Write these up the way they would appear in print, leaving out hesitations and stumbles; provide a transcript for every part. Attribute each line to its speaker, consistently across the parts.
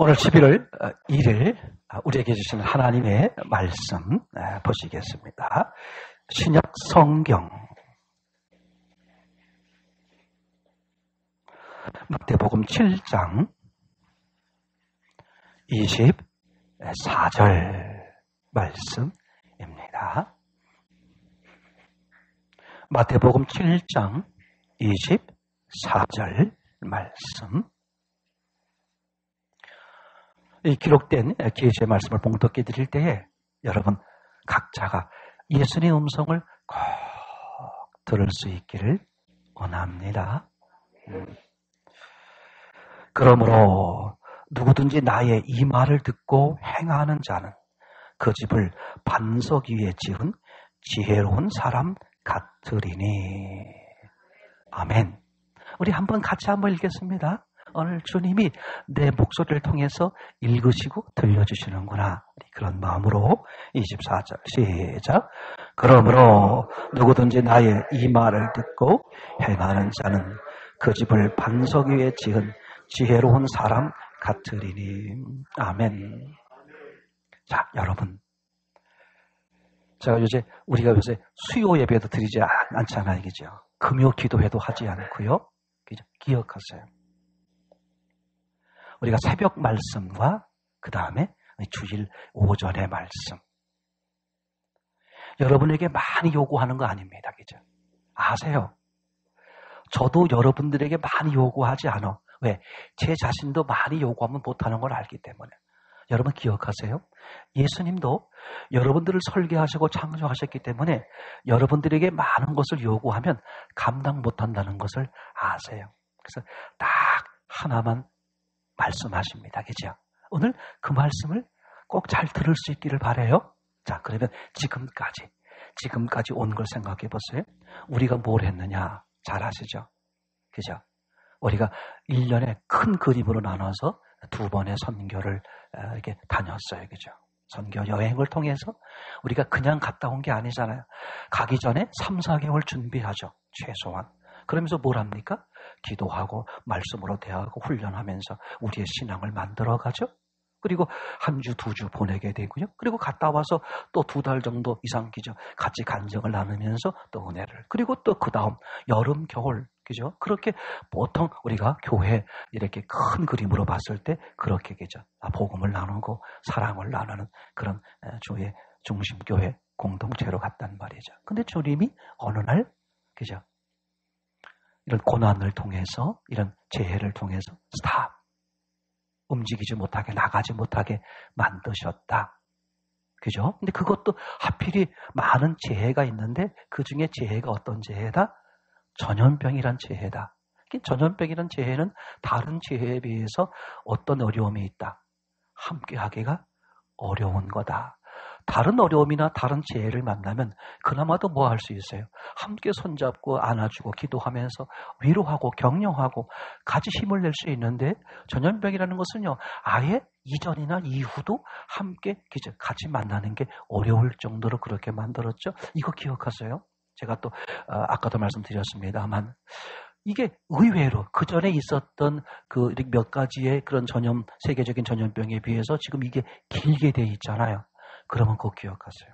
Speaker 1: 오늘 11월 1일 우리에게 주시는 하나님의 말씀 보시겠습니다. 신약 성경 마태복음 7장 24절 말씀입니다. 마태복음 7장 24절 말씀. 이 기록된 계시의 말씀을 봉독해 드릴 때에 여러분 각자가 예수님의 음성을 꼭 들을 수 있기를 원합니다. 그러므로 누구든지 나의 이 말을 듣고 행하는 자는 그 집을 반석 위에 지은 지혜로운 사람 같으리니. 아멘. 우리 같이 한번 읽겠습니다. 오늘 주님이 내 목소리를 통해서 읽으시고 들려주시는구나. 그런 마음으로 24절 시작. 그러므로 누구든지 나의 이 말을 듣고 행하는 자는 그 집을 반석 위에 지은 지혜로운 사람 같으리니. 아멘. 자, 여러분. 우리가 요새 수요 예배도 드리지 않잖아요. 그죠? 금요 기도회도 하지 않고요. 그죠? 기억하세요. 우리가 새벽 말씀과 그 다음에 주일 오전의 말씀. 여러분에게 많이 요구하는 거 아닙니다. 그죠? 아세요? 저도 여러분들에게 많이 요구하지 않아. 왜? 제 자신도 많이 요구하면 못하는 걸 알기 때문에. 여러분 기억하세요? 예수님도 여러분들을 설계하시고 창조하셨기 때문에 여러분들에게 많은 것을 요구하면 감당 못한다는 것을 아세요. 그래서 딱 하나만 말씀하십니다. 그죠? 오늘 그 말씀을 꼭 잘 들을 수 있기를 바라요. 자, 그러면 지금까지 온 걸 생각해 보세요. 우리가 뭘 했느냐? 잘 아시죠? 그죠? 우리가 1년에 큰 그림으로 나눠서 2번의 선교를 이렇게 다녔어요. 그죠? 선교 여행을 통해서 우리가 그냥 갔다 온 게 아니잖아요. 가기 전에 3, 4개월 준비하죠. 최소한. 그러면서 뭘 합니까? 기도하고 말씀으로 대하고 훈련하면서 우리의 신앙을 만들어가죠. 그리고 1주, 2주 보내게 되고요. 그리고 갔다 와서 또 2달 정도 이상 같이 간증을 나누면서 또 은혜를. 그리고 또 그 다음 여름, 겨울. 그죠? 그렇게 보통 우리가 교회 이렇게 큰 그림으로 봤을 때 그렇게 그죠? 복음을 나누고 사랑을 나누는 그런 주의 중심교회 공동체로 갔단 말이죠. 근데 주님이 어느 날 그죠? 이런 고난을 통해서, 이런 재해를 통해서 스탑! 움직이지 못하게, 나가지 못하게 만드셨다. 그죠? 근데 그것도 하필이 많은 재해가 있는데 그 중에 재해가 어떤 재해다? 전염병이란 재해다. 전염병이란 재해는 다른 재해에 비해서 어떤 어려움이 있다? 함께 하기가 어려운 거다. 다른 어려움이나 다른 재해를 만나면 그나마도 뭐 할 수 있어요? 함께 손잡고 안아주고 기도하면서 위로하고 격려하고 같이 힘을 낼 수 있는데 전염병이라는 것은요. 아예 이전이나 이후도 함께 같이 만나는 게 어려울 정도로 그렇게 만들었죠. 이거 기억하세요? 제가 또 아까도 말씀드렸습니다만 이게 의외로 그 전에 있었던 그 몇 가지의 그런 세계적인 전염병에 비해서 지금 이게 길게 돼 있잖아요. 그러면 꼭 기억하세요.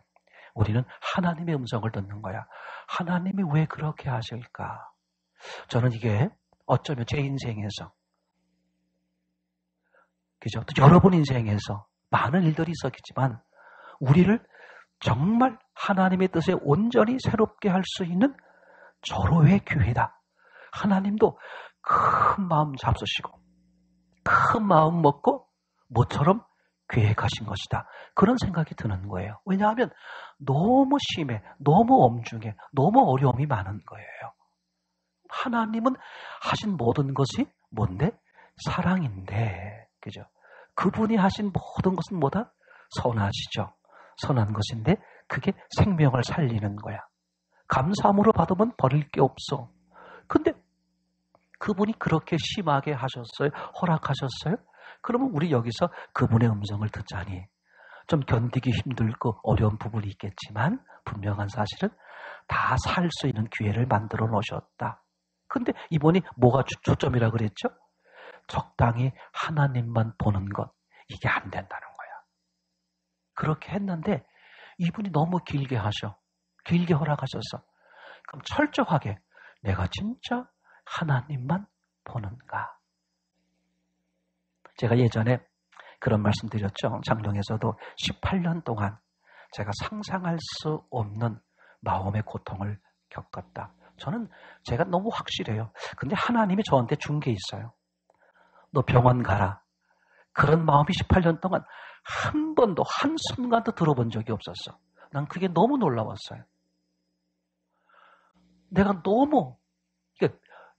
Speaker 1: 우리는 하나님의 음성을 듣는 거야. 하나님이 왜 그렇게 하실까? 저는 이게 어쩌면 제 인생에서, 그죠? 또 여러분 인생에서 많은 일들이 있었겠지만, 우리를 정말 하나님의 뜻에 온전히 새롭게 할 수 있는 절호의 기회다. 하나님도 큰 마음 잡수시고, 큰 마음 먹고, 모처럼 계획하신 것이다. 그런 생각이 드는 거예요. 왜냐하면 너무 심해, 너무 엄중해, 너무 어려움이 많은 거예요. 하나님은 하신 모든 것이 뭔데? 사랑인데, 그죠? 그분이 하신 모든 것은 뭐다? 선하시죠. 선한 것인데 그게 생명을 살리는 거야. 감사함으로 받으면 버릴 게 없어. 근데 그분이 그렇게 심하게 하셨어요? 허락하셨어요? 그러면 우리 여기서 그분의 음성을 듣자니 좀 견디기 힘들고 어려운 부분이 있겠지만 분명한 사실은 다 살 수 있는 기회를 만들어 놓으셨다. 근데 이번이 뭐가 초점이라 그랬죠? 적당히 하나님만 보는 것. 이게 안 된다는 거야. 그렇게 했는데 이분이 너무 길게 하셔. 길게 허락하셔서. 그럼 철저하게 내가 진짜 하나님만 보는가? 제가 예전에 그런 말씀 드렸죠. 장롱에서도 18년 동안 제가 상상할 수 없는 마음의 고통을 겪었다. 저는 제가 너무 확실해요. 근데 하나님이 저한테 준 게 있어요. 너 병원 가라. 그런 마음이 18년 동안 한 번도 한순간도 들어본 적이 없었어. 난 그게 너무 놀라웠어요. 내가 너무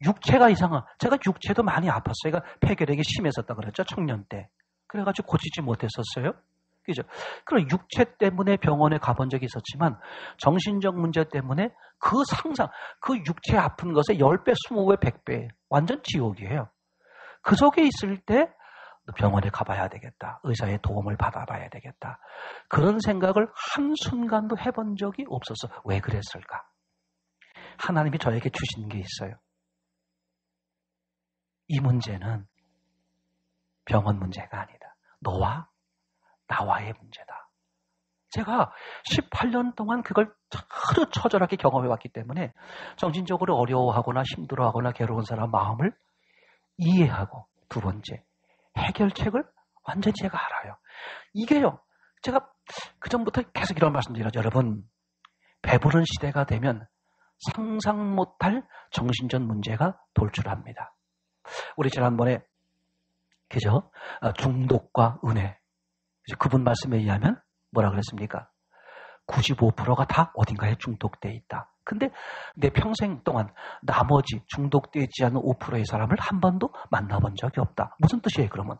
Speaker 1: 육체가 이상한, 제가 육체도 많이 아팠어요. 제가 폐결핵이 심했었다 그랬죠. 청년 때. 그래가지고 고치지 못했었어요. 그죠? 그럼 육체 때문에 병원에 가본 적이 있었지만 정신적 문제 때문에 그 상상, 그 육체 아픈 것에 10배, 20배, 100배 완전 지옥이에요. 그 속에 있을 때 병원에 가봐야 되겠다. 의사의 도움을 받아봐야 되겠다. 그런 생각을 한순간도 해본 적이 없었어. 왜 그랬을까? 하나님이 저에게 주신 게 있어요. 이 문제는 병원 문제가 아니다. 너와 나와의 문제다. 제가 18년 동안 그걸 하루 처절하게 경험해왔기 때문에 정신적으로 어려워하거나 힘들어하거나 괴로운 사람 마음을 이해하고, 두 번째, 해결책을 완전히 제가 알아요. 이게요, 제가 그전부터 계속 이런 말씀 드려요. 여러분, 배부른 시대가 되면 상상 못할 정신적 문제가 돌출합니다. 우리 지난번에 그죠? 중독과 은혜. 그분 말씀에 의하면 뭐라 그랬습니까? 95%가 다 어딘가에 중독되어 있다. 근데 내 평생 동안 나머지 중독되지 않은 5%의 사람을 한 번도 만나본 적이 없다. 무슨 뜻이에요, 그러면?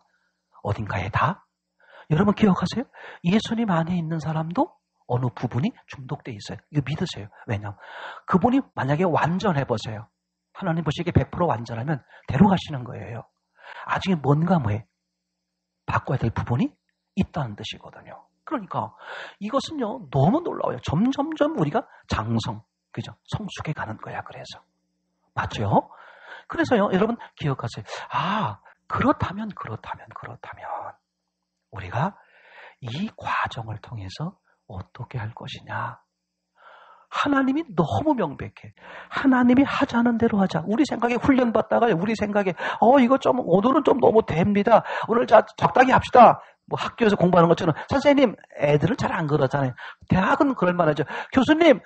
Speaker 1: 어딘가에 다? 여러분 기억하세요? 예수님 안에 있는 사람도 어느 부분이 중독되어 있어요. 이거 믿으세요. 왜냐하면 그분이 만약에 완전해보세요. 하나님 보시기에 100% 완전하면 데려가시는 거예요. 아직 뭔가 바꿔야 될 부분이 있다는 뜻이거든요. 그러니까 이것은요, 너무 놀라워요. 점점점 우리가 장성, 그죠? 성숙해 가는 거야, 그래서. 맞죠? 그래서요, 여러분 기억하세요. 그렇다면 우리가 이 과정을 통해서 어떻게 할 것이냐. 하나님이 너무 명백해. 하나님이 하자는 대로 하자. 우리 생각에 훈련받다가 우리 생각에 이거 좀 오늘은 좀 너무 됩니다. 오늘 적당히 합시다. 뭐 학교에서 공부하는 것처럼 선생님 애들은 잘 안 그러잖아요. 대학은 그럴 만하죠. 교수님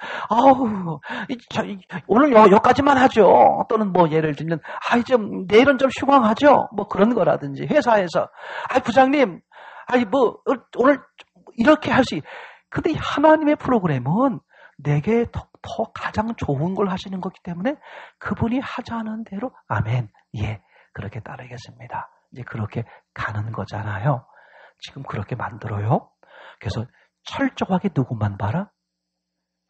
Speaker 1: 오늘 여기까지만 하죠. 또는 뭐 예를 들면 좀 내일은 좀 휴강하죠. 뭐 그런 거라든지 회사에서 부장님 오늘 이렇게 할 수 있. 근데 하나님의 프로그램은 내게 더 가장 좋은 걸 하시는 거기 때문에 그분이 하자는 대로 아멘. 예, 그렇게 따르겠습니다. 이제 그렇게 가는 거잖아요. 지금 그렇게 만들어요. 그래서 철저하게 누구만 봐라?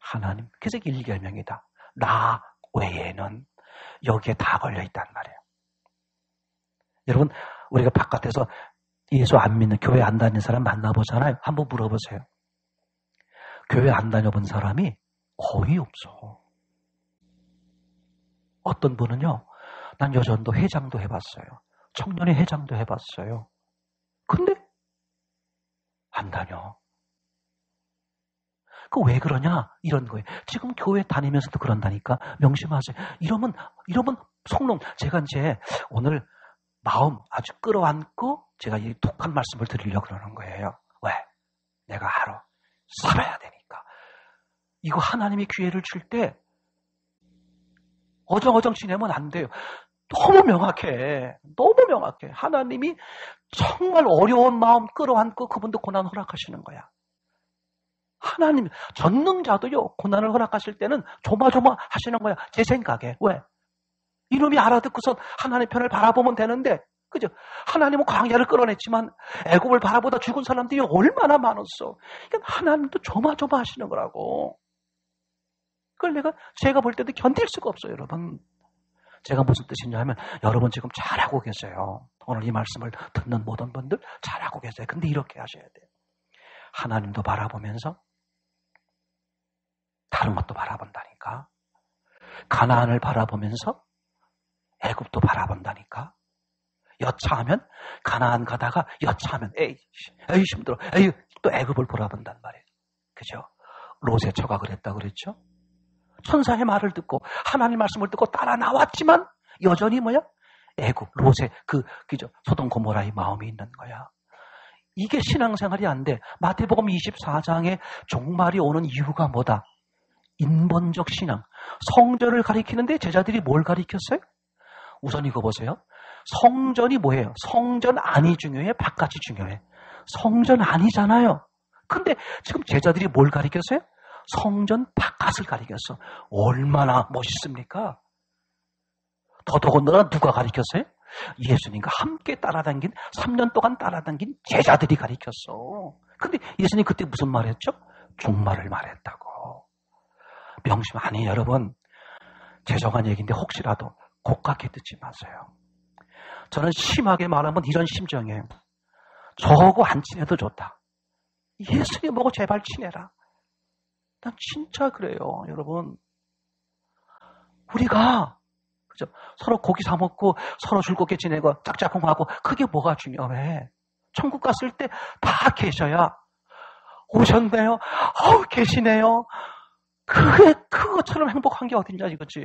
Speaker 1: 하나님. 그래서 일결명이다. 나 외에는 여기에 다 걸려있단 말이에요. 여러분, 우리가 바깥에서 예수 안 믿는, 교회 안 다니는 사람 만나보잖아요. 한번 물어보세요. 교회 안 다녀본 사람이 거의 없어. 어떤 분은요, 난 여전도 회장도 해봤어요. 청년의 회장도 해봤어요. 근데 안 다녀. 그 왜 그러냐? 이런 거예요. 지금 교회 다니면서도 그런다니까. 명심하세요. 이러면 속론. 제가 이제 오늘 마음 아주 끌어안고 제가 이 독한 말씀을 드리려고 그러는 거예요. 왜? 내가 알아. 살아야 되니까. 이거 하나님이 기회를 줄 때 어정어정 지내면 안 돼요. 너무 명확해. 하나님이 정말 어려운 마음 끌어안고 그분도 고난 허락하시는 거야. 하나님, 전능자도요, 고난을 허락하실 때는 조마조마 하시는 거야. 제 생각에. 왜? 이놈이 알아듣고서 하나님 편을 바라보면 되는데, 그죠? 하나님은 광야를 끌어냈지만 애굽을 바라보다 죽은 사람들이 얼마나 많았어. 그러니까 하나님도 조마조마 하시는 거라고. 그걸 제가 볼 때도 견딜 수가 없어요, 여러분. 제가 무슨 뜻이냐면 여러분 지금 잘하고 계세요. 오늘 이 말씀을 듣는 모든 분들 잘하고 계세요. 근데 이렇게 하셔야 돼요. 하나님도 바라보면서 다른 것도 바라본다니까. 가나안을 바라보면서 애굽도 바라본다니까. 여차하면 가나안 가다가 여차하면 에이 힘들어. 에이 또 애굽을 돌아본단 말이에요. 그죠? 롯의 처가 그랬다 그랬죠? 천사의 말을 듣고 하나님 말씀을 듣고 따라 나왔지만 여전히 애굽, 롯의 그죠? 소돔 고모라의 마음이 있는 거야. 이게 신앙생활이 안 돼. 마태복음 24장에 종말이 오는 이유가 뭐다? 인본적 신앙. 성전을 가리키는데 제자들이 뭘 가리켰어요? 우선 이거 보세요. 성전이 뭐예요? 성전 안이 중요해? 바깥이 중요해? 성전 안이잖아요. 근데 지금 제자들이 뭘 가리켰어요? 성전 바깥을 가리켰어. 얼마나 멋있습니까? 더더군다나 누가 가리켰어요? 예수님과 함께 따라다닌 3년 동안 따라다닌 제자들이 가리켰어. 근데 예수님 그때 무슨 말했죠? 종말을 말했다고. 명심 아니 여러분 죄송한 얘기인데 혹시라도 곱깝게 듣지 마세요. 저는 심하게 말하면 이런 심정이에요. 저하고 안 친해도 좋다. 예수님 보고 제발 친해라. 난 진짜 그래요, 여러분. 우리가 그죠? 서로 고기 사 먹고 서로 즐겁게 지내고 짝짝꿍하고 그게 뭐가 중요해? 천국 갔을 때 다 계셔야 오셨네요. 계시네요. 그것처럼 행복한 게 어딨냐 이거지.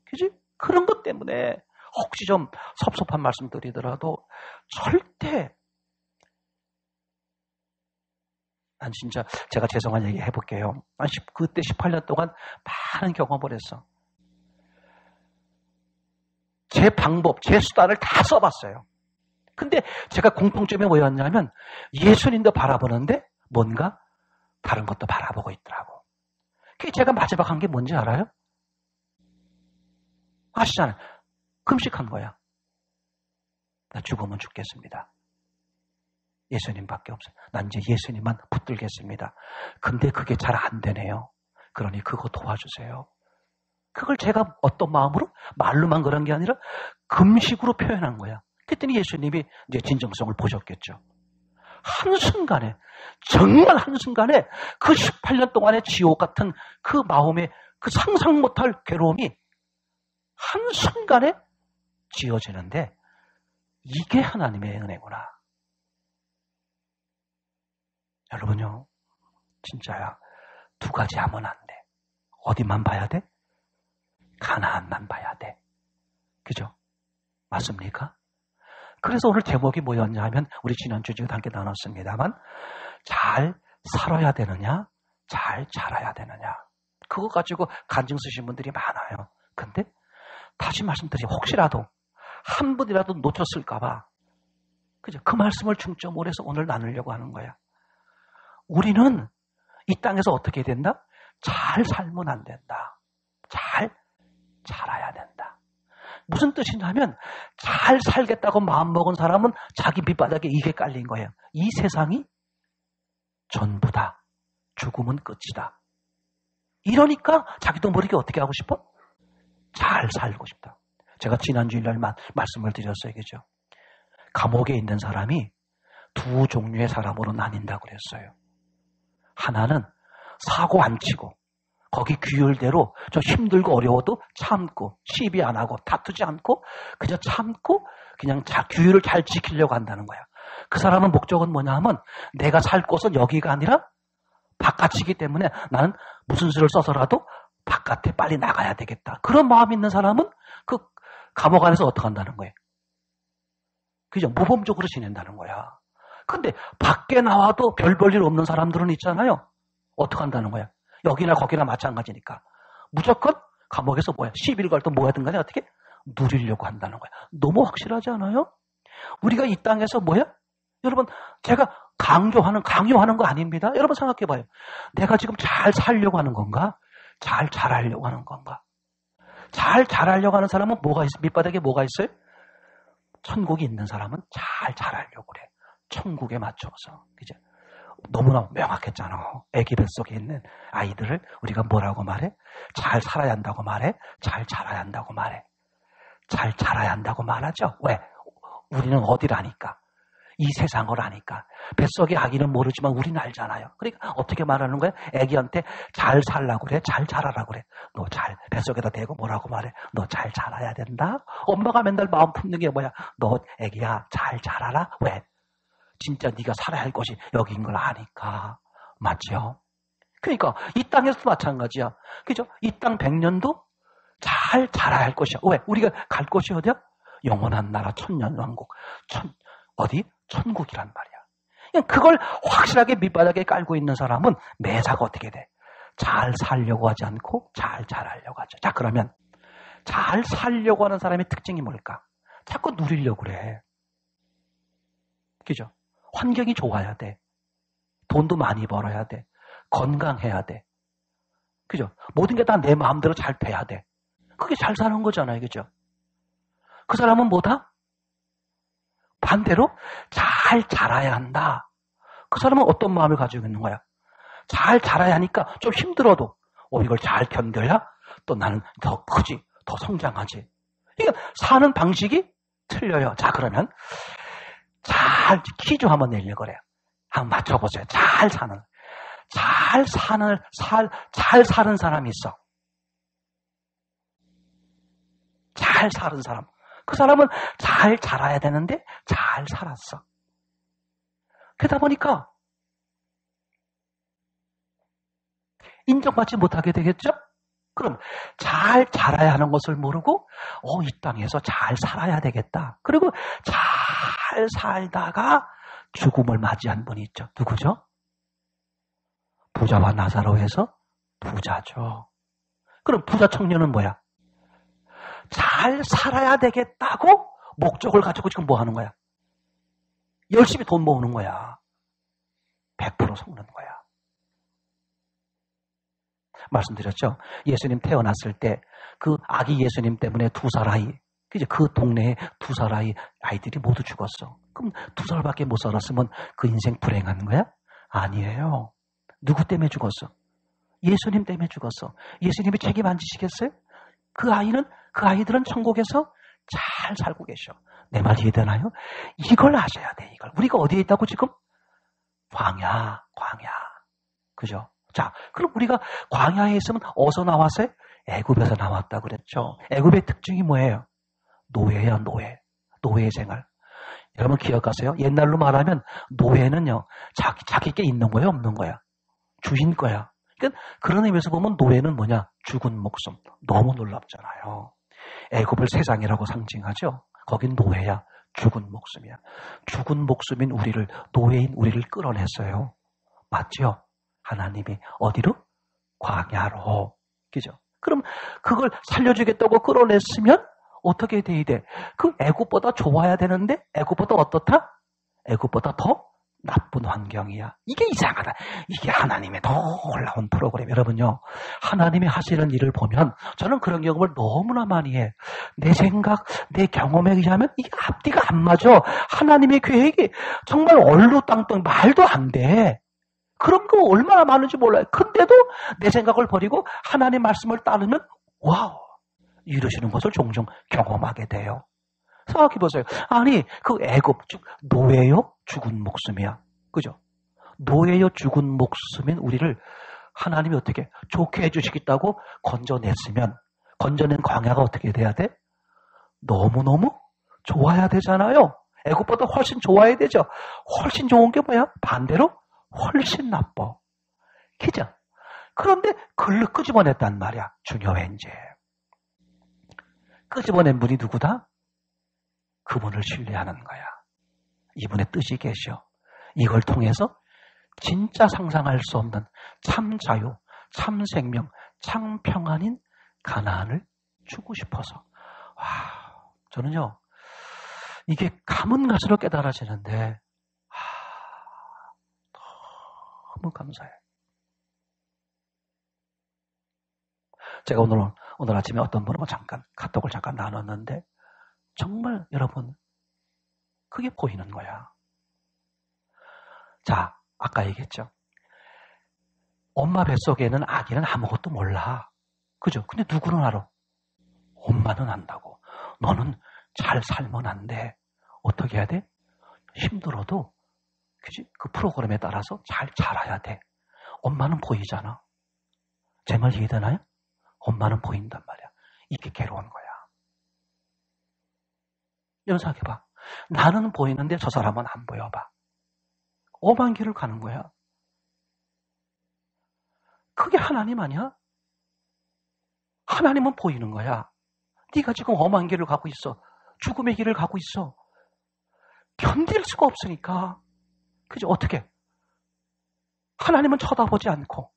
Speaker 1: 그지? 그런 것 때문에 혹시 좀 섭섭한 말씀 드리더라도 절대 난 진짜 제가 죄송한 얘기 해볼게요. 그때 18년 동안 많은 경험을 했어. 제 방법, 제 수단을 다 써봤어요. 근데 제가 공통점이 뭐였냐면 예수님도 바라보는데 뭔가 다른 것도 바라보고 있더라고. 그게 제가 마지막 한 게 뭔지 알아요? 아시잖아요. 금식한 거야. 나 죽으면 죽겠습니다. 예수님밖에 없어요. 난 이제 예수님만 붙들겠습니다. 근데 그게 잘 안 되네요. 그러니 그거 도와주세요. 그걸 제가 어떤 마음으로? 말로만 그런 게 아니라 금식으로 표현한 거야. 그랬더니 예수님이 이제 진정성을 보셨겠죠. 한순간에, 정말 한순간에 그 18년 동안의 지옥 같은 그 마음의 그 상상 못할 괴로움이 한순간에 지어지는데 이게 하나님의 은혜구나. 여러분요, 진짜야. 두 가지 하면 안 돼. 어디만 봐야 돼? 가나안만 봐야 돼. 그죠? 맞습니까? 그래서 오늘 제목이 뭐였냐 하면 우리 지난주 중에 함께 나눴습니다만 잘 살아야 되느냐, 잘 자라야 되느냐. 그거 가지고 간증 쓰신 분들이 많아요. 근데 다시 말씀드리면 혹시라도 한 분이라도 놓쳤을까봐 그죠? 그 말씀을 중점으로 해서 오늘 나누려고 하는 거야. 우리는 이 땅에서 어떻게 된다? 잘 살면 안 된다. 잘 자라야 된다. 무슨 뜻이냐면 잘 살겠다고 마음먹은 사람은 자기 밑바닥에 이게 깔린 거예요. 이 세상이 전부다. 죽으면 끝이다. 이러니까 자기도 모르게 어떻게 하고 싶어? 잘 살고 싶다. 제가 지난 주일날 말씀을 드렸어요. 그죠? 감옥에 있는 사람이 두 종류의 사람으로 나뉜다고 그랬어요. 하나는 사고 안 치고 거기 규율대로 좀 힘들고 어려워도 참고 시비 안 하고 다투지 않고 그저 참고 그냥 규율을 잘 지키려고 한다는 거야. 그 사람은 목적은 뭐냐 하면 내가 살 곳은 여기가 아니라 바깥이기 때문에 나는 무슨 수를 써서라도 바깥에 빨리 나가야 되겠다. 그런 마음이 있는 사람은 그 감옥 안에서 어떻게 한다는 거예요? 그죠? 모범적으로 지낸다는 거야. 근데 밖에 나와도 별 볼 일 없는 사람들은 있잖아요. 어떻게 한다는 거야? 여기나 거기나 마찬가지니까. 무조건 감옥에서 시비를 걸든 뭐하든 간에 어떻게 누리려고 한다는 거야. 너무 확실하지 않아요? 우리가 이 땅에서 여러분, 제가 강요하는 거 아닙니다. 여러분 생각해봐요. 내가 지금 잘 살려고 하는 건가? 잘 자라려고 하는 건가? 잘 자라려고 하는 사람은 밑바닥에 뭐가 있어요? 천국이 있는 사람은 잘 자라려고 그래. 천국에 맞춰서. 그죠? 너무나 명확했잖아. 애기 뱃속에 있는 아이들을 우리가 뭐라고 말해? 잘 살아야 한다고 말해? 잘 자라야 한다고 말해? 잘 자라야 한다고 말하죠. 왜? 우리는 어디라니까? 이 세상을 아니까. 뱃속의 아기는 모르지만 우리는 알잖아요. 그러니까 어떻게 말하는 거야? 아기한테 잘 살라고 그래. 잘 자라라고 그래. 너 잘 뱃속에다 대고 뭐라고 말해. 너 잘 자라야 된다. 엄마가 맨날 마음 품는 게 뭐야? 너 아기야 잘 자라라. 왜? 진짜 네가 살아야 할 곳이 여기인 걸 아니까. 맞죠? 그러니까 이 땅에서도 마찬가지야. 그죠? 이 땅 100년도 잘 자라야 할 곳이야. 왜? 우리가 갈 곳이 어디야? 영원한 나라 천년왕국. 어디? 천국이란 말이야. 그냥 그걸 확실하게 밑바닥에 깔고 있는 사람은 매사가 어떻게 돼? 잘 살려고 하지 않고 잘 자라려고 하죠. 자, 그러면 잘 살려고 하는 사람의 특징이 뭘까? 자꾸 누리려고 그래. 그죠? 환경이 좋아야 돼. 돈도 많이 벌어야 돼. 건강해야 돼. 그죠? 모든 게 다 내 마음대로 잘 돼야 돼. 그게 잘 사는 거잖아요. 그죠? 그 사람은 뭐다? 반대로 잘 자라야 한다. 그 사람은 어떤 마음을 가지고 있는 거야? 잘 자라야 하니까 좀 힘들어도 이걸 잘 견뎌야 또 나는 더 크지, 더 성장하지. 그러니까 사는 방식이 틀려요. 자, 그러면 잘 퀴즈 한번 내려고 그래요. 한번 맞춰보세요. 잘 사는 사람이 있어. 잘 사는 사람. 그 사람은 잘 자라야 되는데 잘 살았어. 그러다 보니까 인정받지 못하게 되겠죠? 그럼 잘 자라야 하는 것을 모르고 이 땅에서 잘 살아야 되겠다. 그리고 잘 살다가 죽음을 맞이한 분이 있죠. 누구죠? 부자와 나사로에서 부자죠. 그럼 부자 청년은 뭐야? 잘 살아야 되겠다고 목적을 가지고 지금 뭐 하는 거야? 열심히 돈 모으는 거야. 100% 속는 거야. 말씀드렸죠? 예수님 태어났을 때 그 아기 예수님 때문에 2살 아이, 그 동네에 2살 아이들이 모두 죽었어. 그럼 2살밖에 못 살았으면 그 인생 불행한 거야? 아니에요. 누구 때문에 죽었어? 예수님 때문에 죽었어. 예수님이 책임 안 지시겠어요? 그 아이들은 천국에서 잘 살고 계셔. 내 말 이해되나요? 이걸 아셔야 돼, 이걸. 우리가 어디에 있다고 지금? 광야. 그죠? 자, 그럼 우리가 광야에 있으면 어디서 나왔어요? 애굽에서 나왔다고 그랬죠. 애굽의 특징이 뭐예요? 노예야, 노예 생활. 여러분 기억하세요? 옛날로 말하면 노예는요, 자기께 있는 거야, 없는 거야? 주인 거야. 그러니까 그런 의미에서 보면 노예는 뭐냐? 죽은 목숨. 너무 놀랍잖아요. 애굽을 세상이라고 상징하죠. 거긴 노예야. 죽은 목숨이야. 죽은 목숨인 노예인 우리를 끌어냈어요. 맞죠? 하나님이 어디로? 광야로. 그죠? 그럼 그걸 살려주겠다고 끌어냈으면 어떻게 돼야 돼? 그 애굽보다 좋아야 되는데 애굽보다 어떻다? 애굽보다 더 나쁜 환경이야. 이게 이상하다. 이게 하나님의 놀라운 프로그램. 여러분요, 하나님이 하시는 일을 보면 저는 그런 경험을 너무나 많이 해. 내 생각, 내 경험에 의하면 이게 앞뒤가 안 맞아. 하나님의 계획이 정말 얼루땅땅 말도 안 돼. 그런 거 얼마나 많은지 몰라요. 근데도 내 생각을 버리고 하나님의 말씀을 따르면 와우, 이루시는 것을 종종 경험하게 돼요. 생각해 보세요. 아니, 그 애굽, 즉 노예요? 죽은 목숨이야. 그죠? 노예요? 죽은 목숨인 우리를 하나님이 어떻게 좋게 해주시겠다고 건져낸 광야가 어떻게 돼야 돼? 너무너무 좋아야 되잖아요. 애굽보다 훨씬 좋아야 되죠. 훨씬 좋은 게 뭐야? 반대로 훨씬 나빠. 그죠? 그런데 글로 끄집어냈단 말이야. 중요해, 이제. 끄집어낸 분이 누구다? 그분을 신뢰하는 거야. 이분의 뜻이 계셔. 이걸 통해서 진짜 상상할 수 없는 참 자유, 참 생명, 참 평안인 가나안을 주고 싶어서. 와, 저는요, 이게 가면 갈수록 깨달아지는데, 너무 감사해요. 제가 오늘 아침에 어떤 분하고 카톡을 잠깐 나눴는데, 정말 여러분, 그게 보이는 거야. 자, 아까 얘기했죠. 엄마 뱃속에는 아기는 아무것도 몰라. 그죠? 근데 누구는 알아? 엄마는 안다고. 너는 잘 살면 안 돼. 어떻게 해야 돼? 힘들어도 그지? 그 프로그램에 따라서 잘 자라야 돼. 엄마는 보이잖아. 제 말 이해되나요? 엄마는 보인단 말이야. 이게 괴로운 거야. 여러분 생각해봐. 나는 보이는데 저 사람은 안 보여봐. 엄한 길을 가는 거야. 그게 하나님 아니야? 하나님은 보이는 거야. 네가 지금 엄한 길을 가고 있어. 죽음의 길을 가고 있어. 견딜 수가 없으니까. 그죠? 어떻게? 하나님은 쳐다보지 않고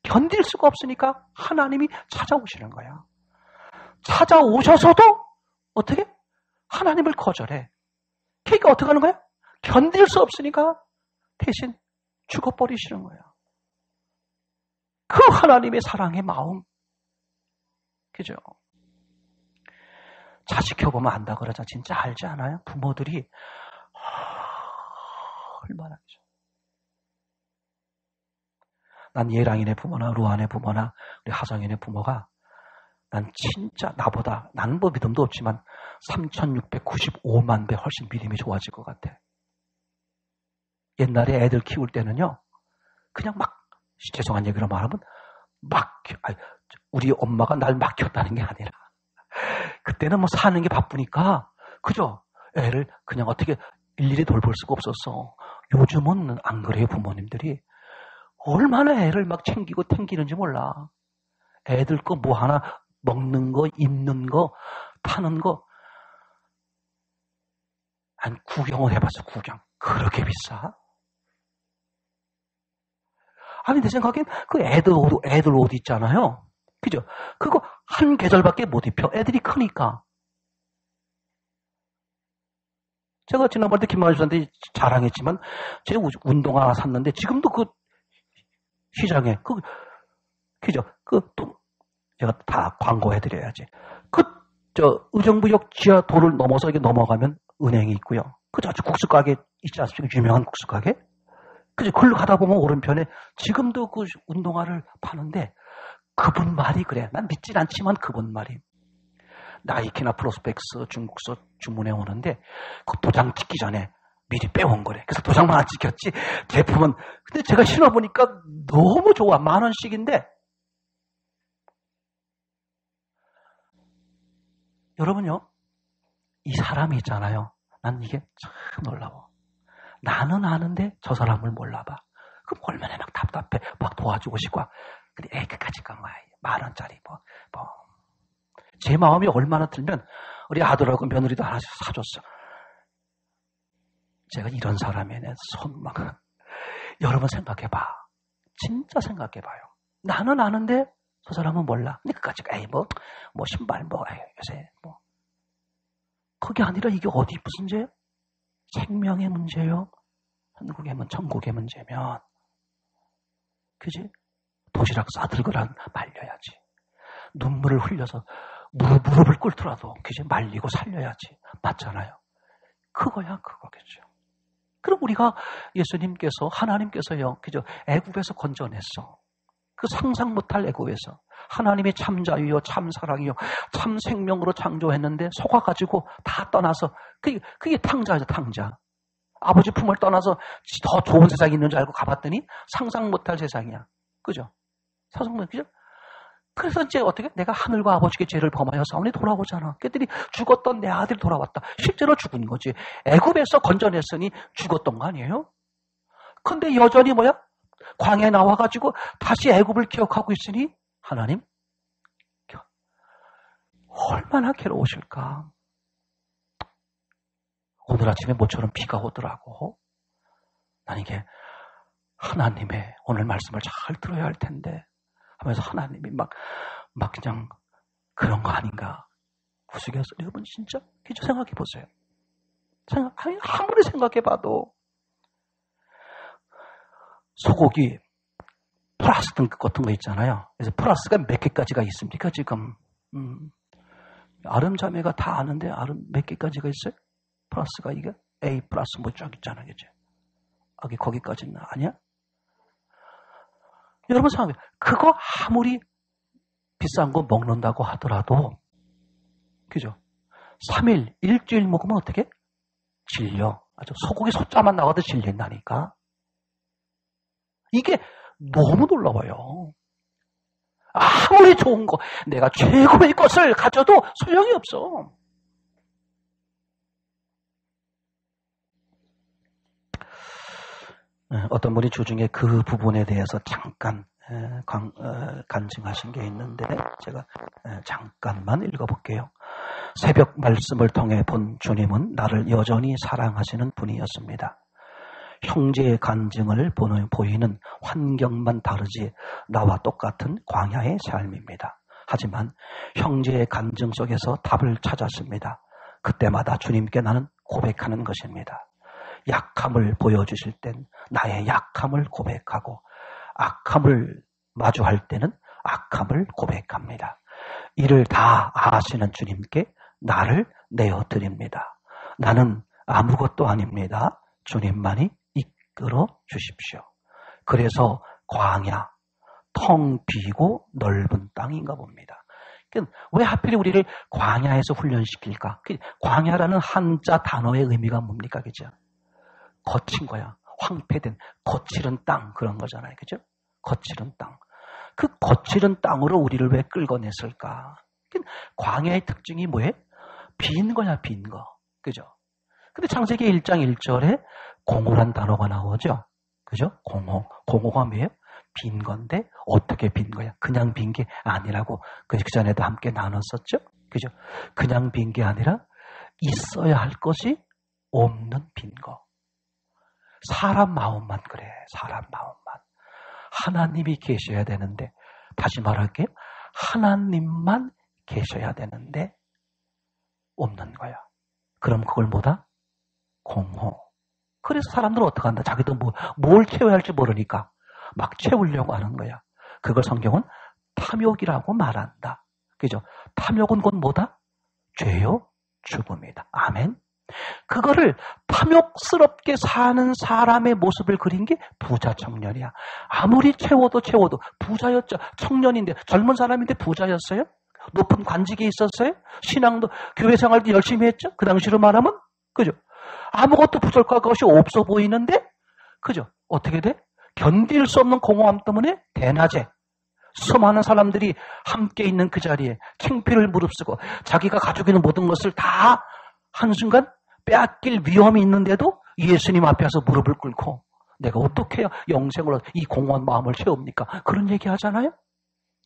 Speaker 1: 견딜 수가 없으니까 하나님이 찾아오시는 거야. 찾아오셔서도 어떻게? 하나님을 거절해. 그러니까 어떻게 하는 거야? 견딜 수 없으니까 대신 죽어버리시는 거야. 그 하나님의 사랑의 마음. 그죠? 자식 키워보면 안다 그러자 진짜 알지 않아요? 부모들이 얼마나 그죠? 난 예랑이네 부모나 루안의 부모나 우리 하정인의 부모가 난 진짜 나보다 나는 뭐 믿음도 없지만 3695만 배 훨씬 믿음이 좋아질 것 같아. 옛날에 애들 키울 때는요. 그냥 막 죄송한 얘기로 말하면 우리 엄마가 날 맡겼다는 게 아니라 그때는 뭐 사는 게 바쁘니까 그죠? 애를 그냥 어떻게 일일이 돌볼 수가 없었어. 요즘은 안 그래요. 부모님들이 얼마나 애를 막 챙기고 탱기는지 몰라. 애들 거 뭐 하나 먹는 거, 입는 거, 타는 거 한 구경을 해봤어. 구경. 그렇게 비싸? 아니 내 생각엔 그 애들 옷 있잖아요. 그죠? 그거 한 계절밖에 못 입혀. 애들이 크니까. 제가 지난번에 김만주 씨한테 자랑했지만 제가 운동화 하나 샀는데 지금도 그 시장에 그죠? 또 제가 다 광고해드려야지. 의정부역 지하 도를 넘어서 이게 넘어가면 은행이 있고요. 그죠? 국수 가게 있지 않습니까? 유명한 국수 가게. 그죠? 글로 가다 보면 오른편에 지금도 그 운동화를 파는데 그분 말이 그래. 난 믿질 않지만 그분 말이. 나이키나 프로스펙스 중국서 주문해 오는데 그 도장 찍기 전에 미리 빼온 거래. 그래서 도장만 안 찍혔지. 제품은 근데 제가 신어보니까 너무 좋아. 10,000원씩인데 여러분요. 이 사람이 있잖아요. 난 이게 참 놀라워. 나는 아는데 저 사람을 몰라봐. 그럼 얼마나 막 답답해. 막 도와주고 싶고. 근데 끝까지 간 거야. 10,000원짜리 제 마음이 얼마나 들면 우리 아들하고 며느리도 하나씩 사줬어. 제가 이런 사람이네. 손막. 여러분 생각해봐. 진짜 생각해봐요. 나는 아는데 저 사람은 몰라. 근데 끝까지 신발 요새 그게 아니라 이게 어디 무슨 죄예요? 생명의 문제요. 천국의 문제면 그지? 도시락 싸들거란 말려야지. 눈물을 흘려서 무릎을 꿇더라도 그지? 말리고 살려야지. 맞잖아요. 그거겠죠. 그럼 우리가 예수님께서 하나님께서요. 그죠? 애굽에서 건져냈어. 그 상상 못할 애굽에서 하나님의 참 자유요, 참 사랑이요, 참 생명으로 창조했는데 속아가지고 다 떠나서 그게 탕자죠, 탕자. 아버지 품을 떠나서 더 좋은 세상이 있는 줄 알고 가봤더니 상상 못할 세상이야. 그죠? 그죠? 그래서 이제 어떻게? 내가 하늘과 아버지께 죄를 범하여 싸우니 돌아오잖아. 그랬더니 죽었던 내 아들이 돌아왔다. 실제로 죽은 거지. 애굽에서 건져냈으니 죽었던 거 아니에요? 근데 여전히 광야에 나와가지고 다시 애굽을 기억하고 있으니 하나님 얼마나 괴로우실까. 오늘 아침에 모처럼 비가 오더라고. 난 이게 하나님의 오늘 말씀을 잘 들어야 할 텐데 하면서 하나님이 막 그냥 그런 거 아닌가 구석에서 여러분 진짜 생각해 보세요. 아무리 생각해봐도 소고기 플러스 등급 같은 거 있잖아요. 그래서 플러스가 몇 개까지가 있습니까 지금? 아름자매가 다 아는데 몇 개까지가 있어요? 플러스가 이게 A 플러스 쫙 있잖아요. 그치? 거기까지는 아니야? 여러분 생각해. 그거 아무리 비싼 거 먹는다고 하더라도 그죠? 3일, 일주일 먹으면 어떻게? 질려. 아주 소고기 소자만 나와도 질린다니까. 이게 너무 놀라워요. 아무리 좋은 거, 내가 최고의 것을 가져도 소용이 없어. 어떤 분이 주중에 그 부분에 대해서 잠깐 간증하신 게 있는데 제가 잠깐만 읽어볼게요. 새벽 말씀을 통해 본 주님은 나를 여전히 사랑하시는 분이었습니다. 형제의 간증을 보이는 환경만 다르지 나와 똑같은 광야의 삶입니다. 하지만 형제의 간증 속에서 답을 찾았습니다. 그때마다 주님께 나는 고백하는 것입니다. 약함을 보여주실 땐 나의 약함을 고백하고 악함을 마주할 때는 악함을 고백합니다. 이를 다 아시는 주님께 나를 내어드립니다. 나는 아무것도 아닙니다. 주님만이 이끌어 주십시오. 그래서 광야, 텅 비고 넓은 땅인가 봅니다. 왜 하필 우리를 광야에서 훈련시킬까? 광야라는 한자 단어의 의미가 뭡니까? 그죠? 거친 거야. 황폐된 거칠은 땅 그런 거잖아요. 그죠? 거칠은 땅. 그 거칠은 땅으로 우리를 왜 끌어냈을까? 광야의 특징이 뭐예요? 빈 거야, 빈 거. 그죠? 근데 창세기 1장 1절에 공허란 단어가 나오죠? 그죠? 공허가 뭐예요? 빈 건데 어떻게 빈 거야? 그냥 빈 게 아니라고 그 전에도 함께 나눴었죠? 그죠? 그냥 빈 게 아니라 있어야 할 것이 없는 빈 거. 사람 마음만 그래. 사람 마음만. 하나님이 계셔야 되는데 다시 말할게요. 하나님만 계셔야 되는데 없는 거야. 그럼 그걸 뭐다? 공허. 그래서 사람들은 어떻게 한다? 자기도 뭘 채워야 할지 모르니까 막 채우려고 하는 거야. 그걸 성경은 탐욕이라고 말한다. 그죠? 탐욕은 곧 뭐다? 죄요? 죽음이다. 아멘. 그거를 탐욕스럽게 사는 사람의 모습을 그린 게 부자 청년이야. 아무리 채워도 부자였죠. 청년인데 젊은 사람인데 부자였어요. 높은 관직에 있었어요. 신앙도 교회 생활도 열심히 했죠. 그 당시로 말하면 그죠. 아무것도 부족할 것이 없어 보이는데 그죠. 어떻게 돼? 견딜 수 없는 공허함 때문에 대낮에 수많은 사람들이 함께 있는 그 자리에 창피를 무릅쓰고 자기가 가지고 있는 모든 것을 다 한순간 빼앗길 위험이 있는데도 예수님 앞에서 무릎을 꿇고 내가 어떻게 해야 영생으로 이 공허한 마음을 채웁니까? 그런 얘기 하잖아요.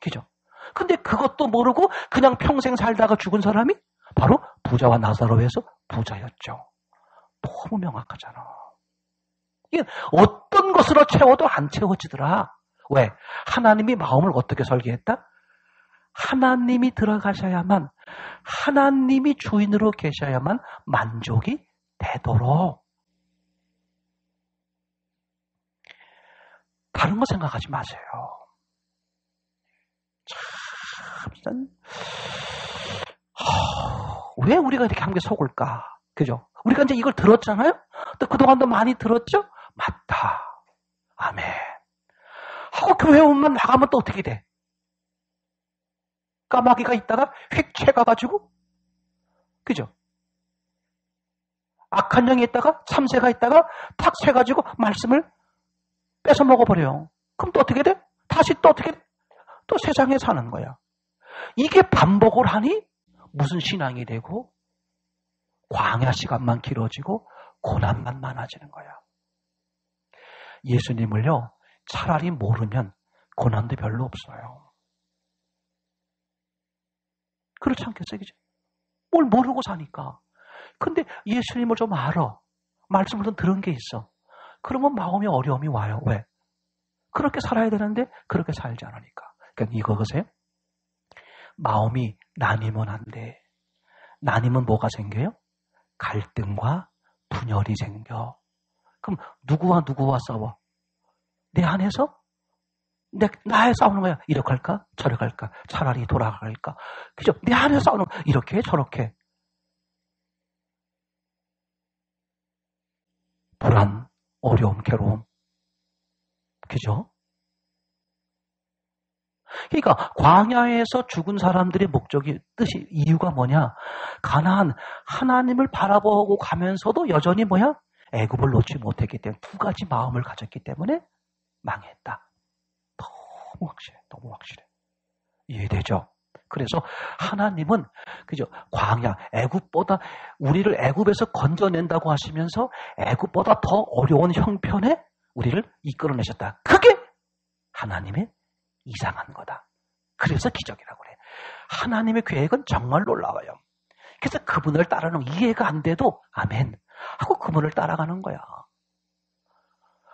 Speaker 1: 그죠? 근데 그것도 모르고 그냥 평생 살다가 죽은 사람이 바로 부자와 나사로에서 부자였죠. 너무 명확하잖아. 이게 어떤 것으로 채워도 안 채워지더라. 왜? 하나님이 마음을 어떻게 설계했다? 하나님이 들어가셔야만, 하나님이 주인으로 계셔야만 만족이 되도록. 다른 거 생각하지 마세요. 참, 왜 우리가 이렇게 함께 속을까? 그죠? 우리가 이제 이걸 들었잖아요? 또 그동안도 많이 들었죠? 맞다. 아멘. 하고 교회 오면 나가면 또 어떻게 돼? 까마귀가 있다가 휙 채가가지고, 그죠? 악한 영이 있다가, 참새가 있다가, 탁 채가지고 말씀을 뺏어 먹어버려요. 그럼 또 어떻게 돼? 다시 또 어떻게 돼? 또 세상에 사는 거야. 이게 반복을 하니 무슨 신앙이 되고, 광야 시간만 길어지고, 고난만 많아지는 거야. 예수님을요, 차라리 모르면 고난도 별로 없어요. 그렇지 않겠어요? 그죠? 뭘 모르고 사니까. 근데 예수님을 좀 알아. 말씀을 좀 들은 게 있어. 그러면 마음에 어려움이 와요. 왜? 그렇게 살아야 되는데 그렇게 살지 않으니까. 그러니까 이거세요. 마음이 나뉘면 안 돼. 나뉘면 뭐가 생겨요? 갈등과 분열이 생겨. 그럼 누구와 싸워? 내 안에서? 나에 싸우는 거야. 이렇게 할까? 저렇게 할까? 차라리 돌아갈까? 그죠? 내 안에 싸우는 거야. 이렇게 저렇게. 불안, 어려움, 괴로움. 그죠? 그러니까 광야에서 죽은 사람들의 목적이 뜻이 이유가 뭐냐? 가나안 하나님을 바라보고 가면서도 여전히 뭐야? 애굽을 놓지 못했기 때문에 두 가지 마음을 가졌기 때문에 망했다. 너무 확실해. 너무 확실해. 이해되죠? 그래서 하나님은 그죠? 광야, 애굽보다 우리를 애굽에서 건져낸다고 하시면서 애굽보다 더 어려운 형편에 우리를 이끌어내셨다. 그게 하나님의 이상한 거다. 그래서 기적이라고 그래. 하나님의 계획은 정말 놀라워요. 그래서 그분을 따르는 이해가 안 돼도 아멘 하고 그분을 따라가는 거야.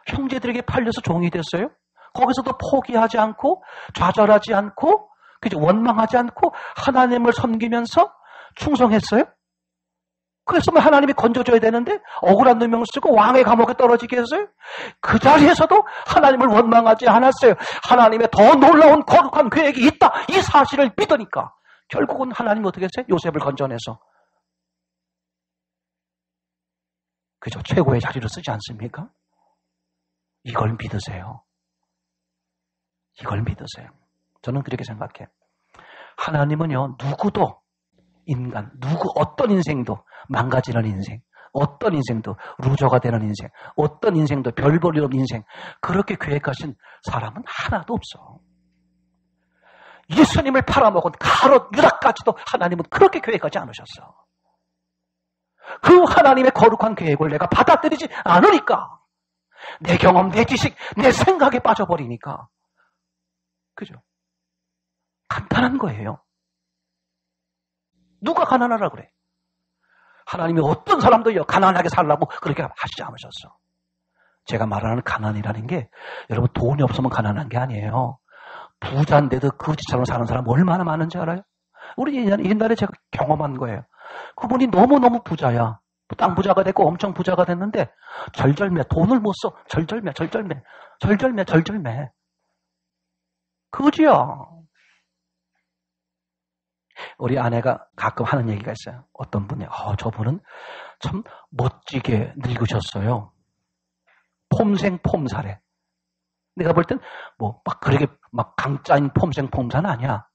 Speaker 1: 형제들에게 팔려서 종이 됐어요. 거기서도 포기하지 않고 좌절하지 않고 그죠? 원망하지 않고 하나님을 섬기면서 충성했어요. 그래서 하나님이 건져줘야 되는데 억울한 누명 쓰고 왕의 감옥에 떨어지게 했어요. 그 자리에서도 하나님을 원망하지 않았어요. 하나님의 더 놀라운 거룩한 계획이 있다. 이 사실을 믿으니까 결국은 하나님이 어떻게 했어요? 요셉을 건져내서 그죠? 최고의 자리로 쓰지 않습니까? 이걸 믿으세요. 이걸 믿으세요. 저는 그렇게 생각해. 하나님은요, 누구도 인간, 어떤 인생도 망가지는 인생, 어떤 인생도 루저가 되는 인생, 어떤 인생도 별 볼 일 없는 인생, 그렇게 계획하신 사람은 하나도 없어. 예수님을 팔아먹은 가롯, 유다까지도 하나님은 그렇게 계획하지 않으셨어. 그 하나님의 거룩한 계획을 내가 받아들이지 않으니까 내 경험, 내 지식, 내 생각에 빠져버리니까 그죠? 간단한 거예요. 누가 가난하라 그래? 하나님이 어떤 사람도 가난하게 살라고 그렇게 하시지 않으셨어. 제가 말하는 가난이라는 게 여러분 돈이 없으면 가난한 게 아니에요. 부자인데도 거지처럼 사는 사람 얼마나 많은지 알아요? 우리 옛날에 제가 경험한 거예요. 그분이 너무너무 부자야. 땅 부자가 됐고 엄청 부자가 됐는데 절절매 돈을 못 써. 절절매 거지야. 우리 아내가 가끔 하는 얘기가 있어요. 어떤 분이 저분은 참 멋지게 늙으셨어요. 폼생 폼사래. 내가 볼 땐 막 그렇게 막 강짜인 폼생 폼사는 아니야.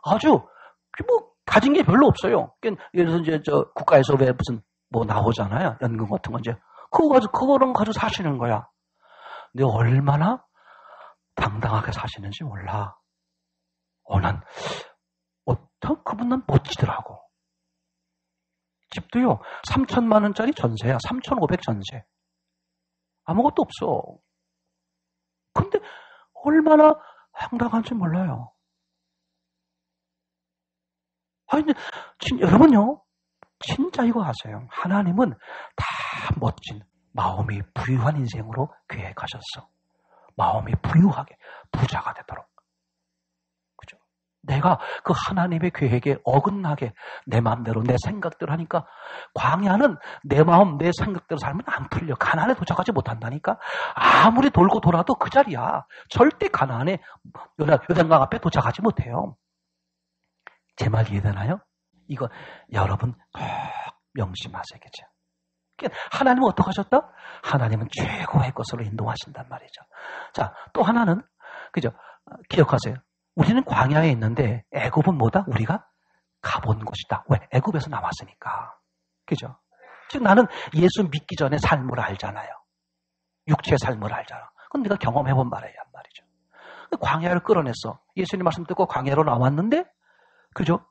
Speaker 1: 아주 가진 게 별로 없어요. 예를 들어서 이제 국가에서 왜 무슨 나오잖아요. 연금 같은 거 이제 그거는 가지고 사시는 거야. 근데 얼마나 당당하게 사시는지 몰라. 난 그분은 멋지더라고. 집도요, 3천만 원짜리 전세야. 3,500 전세. 아무것도 없어. 근데 얼마나 황당한지 몰라요. 여러분요, 진짜 이거 아세요? 하나님은 다 멋진 마음이 부유한 인생으로 계획하셨어. 마음이 부유하게 부자가 되도록. 그죠? 내가 그 하나님의 계획에 어긋나게 내 마음대로 내 생각대로 하니까 광야는 내 마음 내 생각대로 살면 안 풀려. 가나안에 도착하지 못한다니까. 아무리 돌고 돌아도 그 자리야. 절대 가나안에 요단강 앞에 도착하지 못해요. 제 말 이해되나요? 이거 여러분 꼭 명심하세요. 그죠? 하나님은 어떻게 하셨다? 하나님은 최고의 것으로 인도하신단 말이죠. 자, 또 하나는 그죠? 기억하세요. 우리는 광야에 있는데 애굽은 뭐다? 우리가 가본 곳이다. 왜? 애굽에서 나왔으니까. 그죠? 즉 나는 예수 믿기 전에 삶을 알잖아요. 육체의 삶을 알잖아. 그럼 네가 경험해본 말이야 말이죠. 광야를 끌어냈어. 예수님 말씀 듣고 광야로 나왔는데 그죠?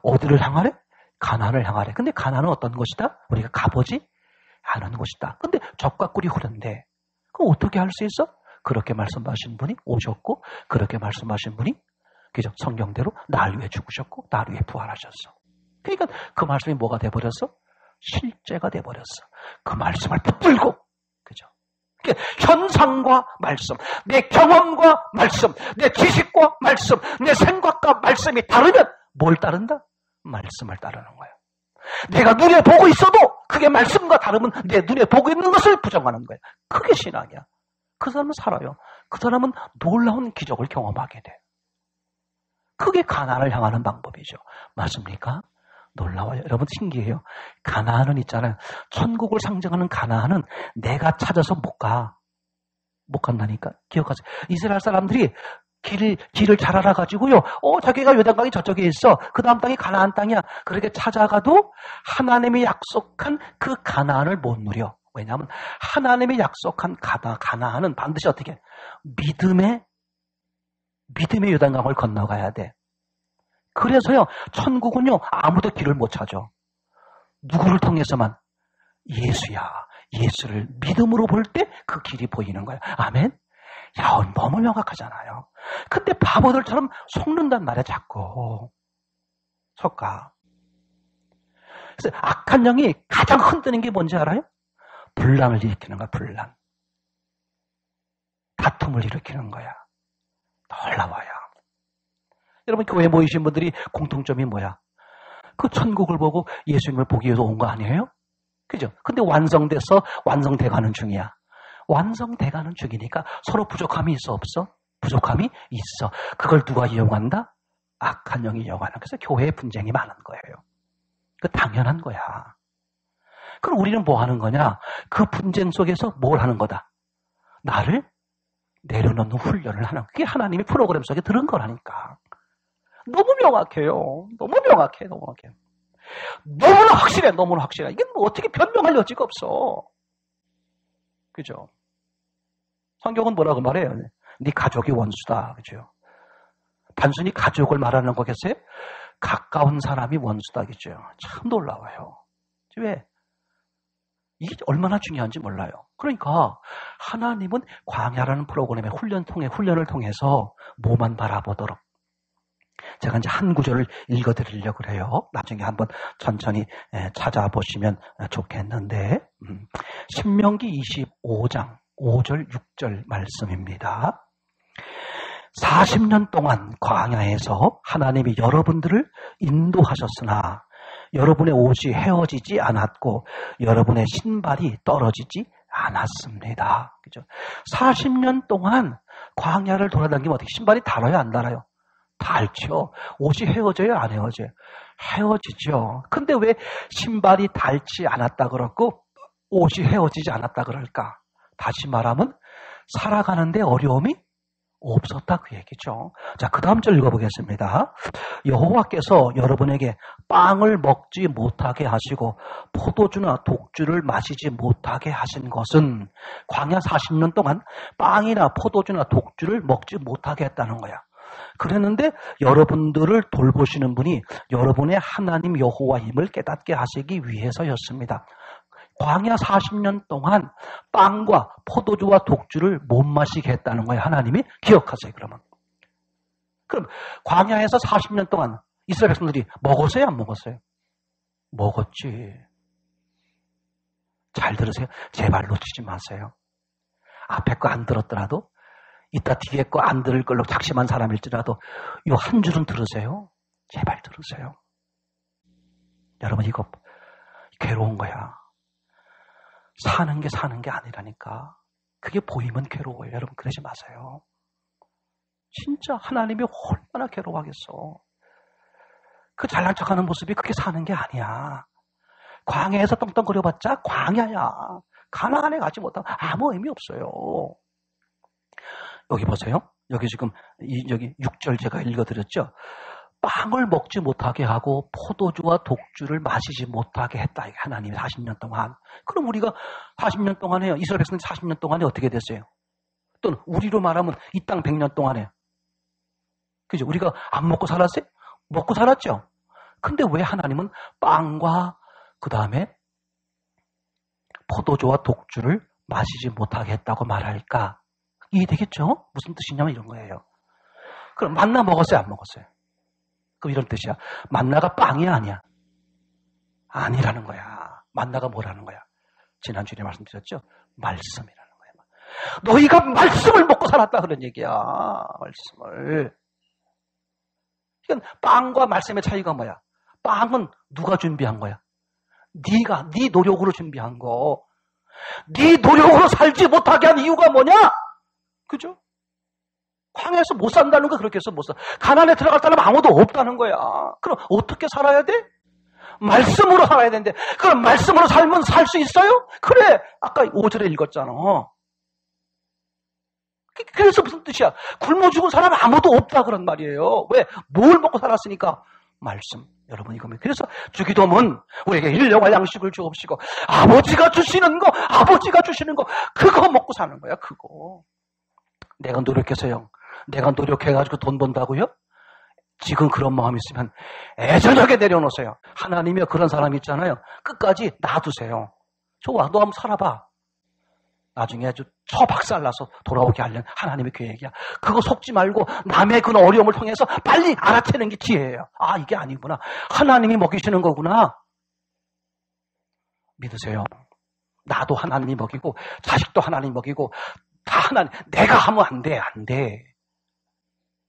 Speaker 1: 어디를 향하래? 가나안을 향하래. 근데 가나안은 어떤 곳이다? 우리가 가보지 않은 곳이다. 근데 적과 꿀이 흐른데 그럼 어떻게 할 수 있어? 그렇게 말씀하신 분이 오셨고 그렇게 말씀하신 분이 그죠? 성경대로 날 위해 죽으셨고 날 위해 부활하셨어. 그러니까 그 말씀이 뭐가 돼버렸어? 실제가 돼버렸어. 그 말씀을 붙들고 그죠? 현상과 말씀, 내 경험과 말씀, 내 지식과 말씀, 내 생각과 말씀이 다르면 뭘 따른다? 말씀을 따르는 거야. 내가 눈에 보고 있어도 그게 말씀과 다르면 내 눈에 보고 있는 것을 부정하는 거야. 그게 신앙이야. 그 사람은 살아요. 그 사람은 놀라운 기적을 경험하게 돼. 그게 가나안을 향하는 방법이죠. 맞습니까? 놀라워요. 여러분 신기해요. 가나안은 있잖아요. 천국을 상징하는 가나안은 내가 찾아서 못 간다니까. 기억하세요. 이스라엘 사람들이 길을 잘 알아가지고요. 자기가 요단강이 저쪽에 있어. 그 다음 땅이 가나안 땅이야. 그렇게 찾아가도 하나님이 약속한 그 가나안을 못 누려. 왜냐하면 하나님이 약속한 가나안은 반드시 어떻게 믿음의 요단강을 건너가야 돼. 그래서요, 천국은요, 아무도 길을 못 찾아. 누구를 통해서만? 예수야. 예수를 믿음으로 볼 때 그 길이 보이는 거야. 아멘? 야, 너무 명확하잖아요. 근데 바보들처럼 속는단 말이야, 자꾸. 속가. 그래서 악한 영이 가장 흔드는 게 뭔지 알아요? 분란을 일으키는 거야, 분란. 다툼을 일으키는 거야. 놀라워요. 여러분, 교회 모이신 분들이 공통점이 뭐야? 그 천국을 보고 예수님을 보기 위해서 온 거 아니에요? 그죠? 근데 완성돼가는 중이야. 완성돼가는 중이니까 서로 부족함이 있어, 없어? 부족함이 있어. 그걸 누가 이용한다? 악한 영이 이용하는. 그래서 교회에 분쟁이 많은 거예요. 그 당연한 거야. 그럼 우리는 뭐 하는 거냐? 그 분쟁 속에서 뭘 하는 거다? 나를 내려놓는 훈련을 하는. 그게 하나님의 프로그램 속에 들은 거라니까. 너무 명확해요. 너무나 확실해. 이게 뭐 어떻게 변명할 여지가 없어. 그죠? 성경은 뭐라고 말해요? 네 가족이 원수다. 그죠? 단순히 가족을 말하는 거겠어요? 가까운 사람이 원수다. 그죠? 참 놀라워요. 왜? 이게 얼마나 중요한지 몰라요. 그러니까 하나님은 광야라는 프로그램의 훈련을 통해서 뭐만 바라보도록. 제가 이제 한 구절을 읽어드리려고 그래요. 나중에 한번 천천히 찾아보시면 좋겠는데, 신명기 25장 5절 6절 말씀입니다. 40년 동안 광야에서 하나님이 여러분들을 인도하셨으나 여러분의 옷이 헤어지지 않았고 여러분의 신발이 떨어지지 않았습니다. 그죠? 40년 동안 광야를 돌아다니면 어떻게 신발이 닳아요, 안 닳아요? 닳죠. 옷이 헤어져요, 안 헤어져요? 헤어지죠. 근데 왜 신발이 닳지 않았다 그러고 옷이 헤어지지 않았다 그럴까? 다시 말하면 살아가는데 어려움이 없었다 그 얘기죠. 자, 그 다음 절 읽어보겠습니다. 여호와께서 여러분에게 빵을 먹지 못하게 하시고 포도주나 독주를 마시지 못하게 하신 것은 광야 40년 동안 빵이나 포도주나 독주를 먹지 못하게 했다는 거야. 그랬는데 여러분들을 돌보시는 분이 여러분의 하나님 여호와임을 깨닫게 하시기 위해서였습니다. 광야 40년 동안 빵과 포도주와 독주를 못 마시게 했다는 거예요. 하나님이 기억하세요. 그럼 광야에서 40년 동안 이스라엘 백성들이 먹었어요? 안 먹었어요? 먹었지. 잘 들으세요. 제발 놓치지 마세요. 앞에 거 안 들었더라도 이따 뒤에 거 안 들을 걸로 작심한 사람일지라도 이 한 줄은 들으세요. 제발 들으세요. 여러분 이거 괴로운 거야. 사는 게 아니라니까. 그게 보이면 괴로워요. 여러분 그러지 마세요. 진짜 하나님이 얼마나 괴로워하겠어. 그 잘난 척하는 모습이 그게 사는 게 아니야. 광야에서 떵떵거려봤자 광야야. 가나안에 가지 못하면 아무 의미 없어요. 여기 보세요. 여기 지금 여기 6절 제가 읽어드렸죠. 빵을 먹지 못하게 하고 포도주와 독주를 마시지 못하게 했다. 하나님이 40년 동안. 그럼 우리가 40년 동안에 이스라엘 백성들이 40년 동안에 어떻게 됐어요? 또는 우리로 말하면 이 땅 100년 동안에. 그죠? 우리가 안 먹고 살았어요? 먹고 살았죠. 근데 왜 하나님은 빵과 그 다음에 포도주와 독주를 마시지 못하게 했다고 말할까? 이해되겠죠? 무슨 뜻이냐면 이런 거예요. 그럼 만나 먹었어요? 안 먹었어요? 그럼 이런 뜻이야. 만나가 빵이 아니야. 아니라는 거야. 만나가 뭐라는 거야? 지난주에 말씀드렸죠? 말씀이라는 거야. 너희가 말씀을 먹고 살았다 그런 얘기야. 말씀을. 그러니까 빵과 말씀의 차이가 뭐야? 빵은 누가 준비한 거야? 네가 네 노력으로 준비한 거. 네 노력으로 살지 못하게 한 이유가 뭐냐? 그죠? 광야에서 못 산다는 거 그렇게 해서 못 살. 가나안에 들어갈 사람 아무도 없다는 거야. 그럼 어떻게 살아야 돼? 말씀으로 살아야 되는데 그럼 말씀으로 살면 살 수 있어요? 그래. 아까 5절에 읽었잖아. 그래서 무슨 뜻이야? 굶어 죽은 사람 아무도 없다 그런 말이에요. 왜? 뭘 먹고 살았으니까? 말씀. 여러분 이겁니다. 그래서 주기도문 우리에게 일용할 양식을 주옵시고 아버지가 주시는 거 그거 먹고 사는 거야. 그거. 내가 노력해서요. 내가 노력해가지고 돈 번다고요? 지금 그런 마음이 있으면 애절하게 내려놓으세요. 하나님이 그런 사람 있잖아요. 끝까지 놔두세요. 좋아, 너 한번 살아봐. 나중에 아주 처박살나서 돌아오게 하려는 하나님의 계획이야. 그거 속지 말고 남의 그 어려움을 통해서 빨리 알아채는 게 지혜예요. 아, 이게 아니구나. 하나님이 먹이시는 거구나. 믿으세요. 나도 하나님이 먹이고 자식도 하나님이 먹이고 다 하나님. 내가 하면 안 돼.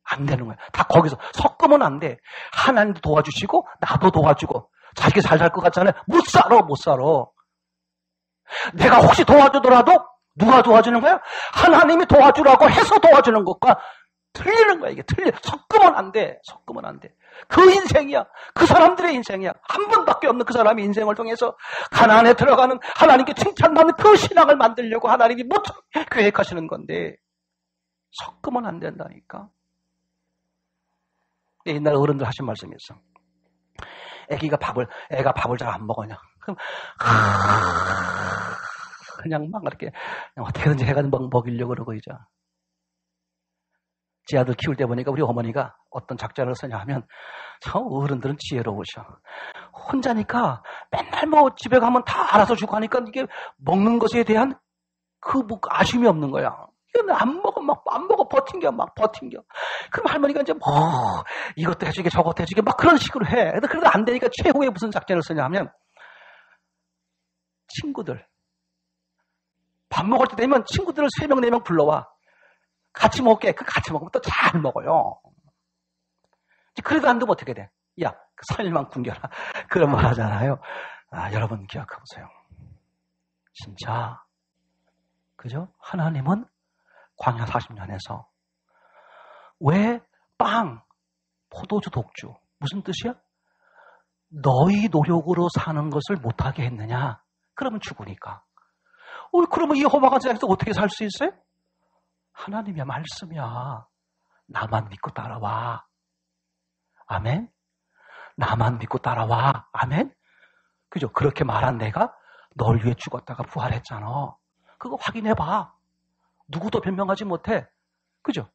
Speaker 1: 안 되는 거야. 다 거기서 섞으면 안 돼. 하나님도 도와주시고 나도 도와주고 자식이 잘 살 것 같잖아요. 못 살아. 내가 혹시 도와주더라도 누가 도와주는 거야? 하나님이 도와주라고 해서 도와주는 것과 틀리는 거야. 이게 섞으면 안 돼. 그 인생이야. 그 사람들의 인생이야. 한 번밖에 없는 그 사람의 인생을 통해서 가나안에 들어가는 하나님께 칭찬받는 그 신앙을 만들려고 하나님이 모두 계획하시는 건데 섞으면 안 된다니까. 옛날 어른들 하신 말씀이 있어. 애가 밥을 잘 안 먹으냐. 그럼 그냥 막 이렇게 어떻게든지 해가지고 먹이려고 그러고 이제. 제 아들 키울 때 보니까 우리 어머니가 어떤 작전을 쓰냐 하면 참 어른들은 지혜로우셔. 혼자니까 맨날 뭐 집에 가면 다 알아서 주고 하니까 이게 먹는 것에 대한 뭐 아쉬움이 없는 거야. 안 먹어 버틴겨. 그럼 할머니가 이제 이것도 해주게 저것도 해주게 막 그런 식으로 해. 그래도 안 되니까 최후의 무슨 작전을 쓰냐 하면 친구들 밥 먹을 때 되면 친구들을 3명 4명 불러와. 같이 먹게. 같이 먹으면 또 잘 먹어요. 그래도 안 되면 어떻게 돼? 야, 살일만 굶겨라. 그런 말 하잖아요. 여러분 기억해보세요. 진짜 그죠? 하나님은 광야 40년에서 왜 포도주, 독주 무슨 뜻이야? 너희 노력으로 사는 것을 못하게 했느냐? 그러면 죽으니까. 그러면 이 험악한 세상에서 어떻게 살 수 있어요? 하나님의 말씀이야. 나만 믿고 따라와. 아멘? 나만 믿고 따라와. 아멘? 그죠? 그렇게 말한 내가 널 위해 죽었다가 부활했잖아. 그거 확인해봐. 누구도 변명하지 못해. 그죠?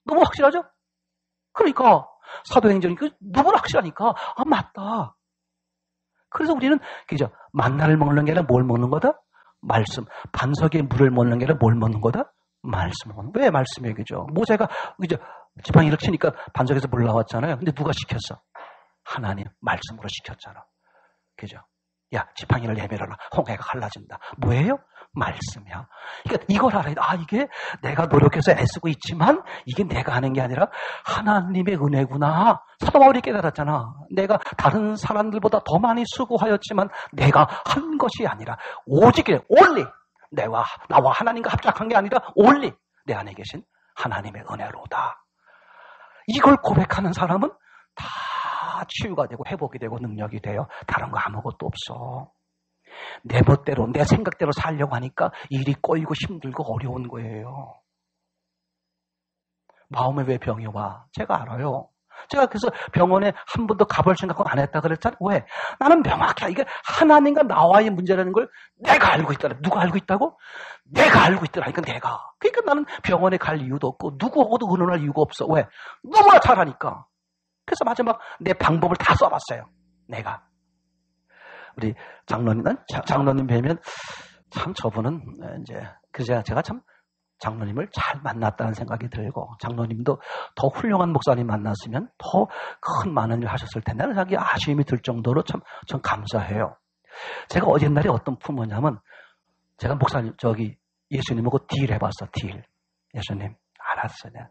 Speaker 1: 너무 확실하죠? 그러니까 사도행전이 너무 확실하니까 맞다. 그래서 우리는 그죠? 만나를 먹는 게 아니라 뭘 먹는 거다? 말씀. 반석에 물을 먹는 게 아니라 뭘 먹는 거다? 말씀을 먹는 거다. 왜 말씀이에요? 그죠? 모세가 그죠? 지팡이를 치니까 반석에서 물 나왔잖아요. 근데 누가 시켰어? 하나님 말씀으로 시켰잖아. 그죠? 야, 지팡이를 내밀어라. 홍해가 갈라진다. 뭐예요? 말씀이야. 그러니까 이걸 알아야 돼. 이게 내가 노력해서 애쓰고 있지만 이게 내가 하는 게 아니라 하나님의 은혜구나. 사도 바울이 깨달았잖아. 내가 다른 사람들보다 더 많이 수고하였지만 내가 한 것이 아니라 오직 only 나와 하나님과 합작한 게 아니라 only 내 안에 계신 하나님의 은혜로다. 이걸 고백하는 사람은 다 치유가 되고 회복이 되고 능력이 돼요. 다른 거 아무것도 없어. 내 멋대로 내 생각대로 살려고 하니까 일이 꼬이고 힘들고 어려운 거예요. 마음에 왜 병이 와? 제가 알아요. 제가 그래서 병원에 한 번도 가볼 생각은 안 했다 그랬잖아요. 왜? 나는 명확해. 이게 하나님과 나와의 문제라는 걸 내가 알고 있더라. 누가 알고 있다고? 내가 알고 있더라니까 내가. 그러니까 나는 병원에 갈 이유도 없고 누구하고도 의논할 이유가 없어. 왜? 너무나 잘하니까. 그래서 마지막 내 방법을 다 써봤어요. 내가. 우리 장로님 뵈면 참 저분은 이제 그래서 제가 참 장로님을 잘 만났다는 생각이 들고 장로님도 더 훌륭한 목사님 만났으면 더 큰 많은 일 하셨을 텐데 자기 아쉬움이 들 정도로 참 감사해요. 제가 어젯날에 어떤 품었냐면 제가 목사님 예수님하고 딜 해봤어. 딜. 예수님 알았어요. 내가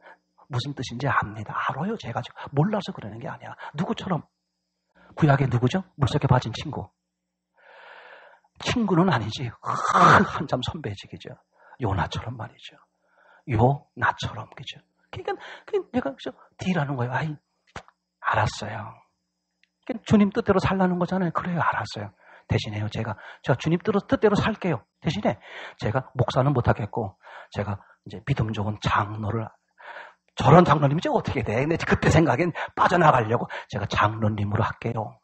Speaker 1: 무슨 뜻인지 압니다. 알아요. 제가 지금 몰라서 그러는 게 아니야. 누구처럼 구약의 누구죠? 물속에 빠진 친구. 친구는 아니지. 한참 선배직이죠. 요나처럼 말이죠. 나처럼, 그죠? 그러니까 내가 딜하는 거예요. 알았어요. 그러니까 주님 뜻대로 살라는 거잖아요. 그래요, 알았어요. 대신에요, 제가 주님 뜻대로 살게요. 대신에 제가 목사는 못하겠고, 제가 이제 믿음 좋은 장로를 저런 장로님이 이제 어떻게 돼? 근데 그때 생각엔 빠져나가려고 제가 장로님으로 할게요.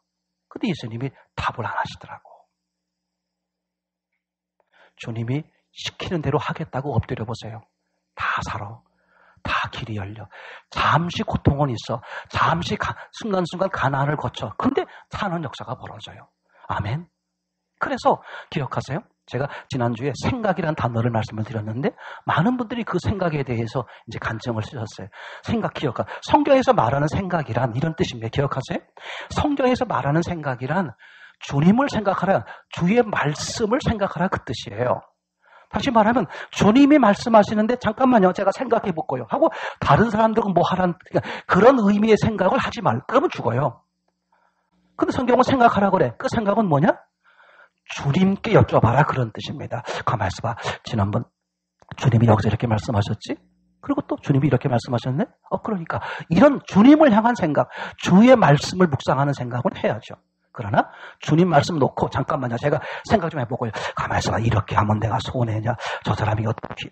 Speaker 1: 근데 예수님이 답을 안 하시더라고. 주님이 시키는 대로 하겠다고 엎드려 보세요. 다 살아. 다 길이 열려. 잠시 고통은 있어. 잠시 순간순간 가난을 거쳐. 근데 사는 역사가 벌어져요. 아멘. 그래서 기억하세요. 제가 지난주에 생각이란 단어를 말씀을 드렸는데 많은 분들이 그 생각에 대해서 이제 간증을 쓰셨어요. 생각 기억하. 성경에서 말하는 생각이란 이런 뜻입니다. 기억하세요? 성경에서 말하는 생각이란 주님을 생각하라, 주의 말씀을 생각하라 그 뜻이에요. 다시 말하면 주님이 말씀하시는데 잠깐만요, 제가 생각해 볼거요 하고 다른 사람들은 뭐 하라는 그런 의미의 생각을 하지 말. 그러면 죽어요. 근데 성경은 생각하라 그래. 그 생각은 뭐냐? 주님께 여쭤봐라 그런 뜻입니다. 가만히 있어봐. 지난번 주님이 여기서 이렇게 말씀하셨지? 그리고 또 주님이 이렇게 말씀하셨네? 그러니까 이런 주님을 향한 생각, 주의 말씀을 묵상하는 생각은 해야죠. 그러나 주님 말씀 놓고 잠깐만요. 제가 생각 좀 해보고요. 가만히 있어봐. 이렇게 하면 내가 손해냐? 저 사람이 어떻게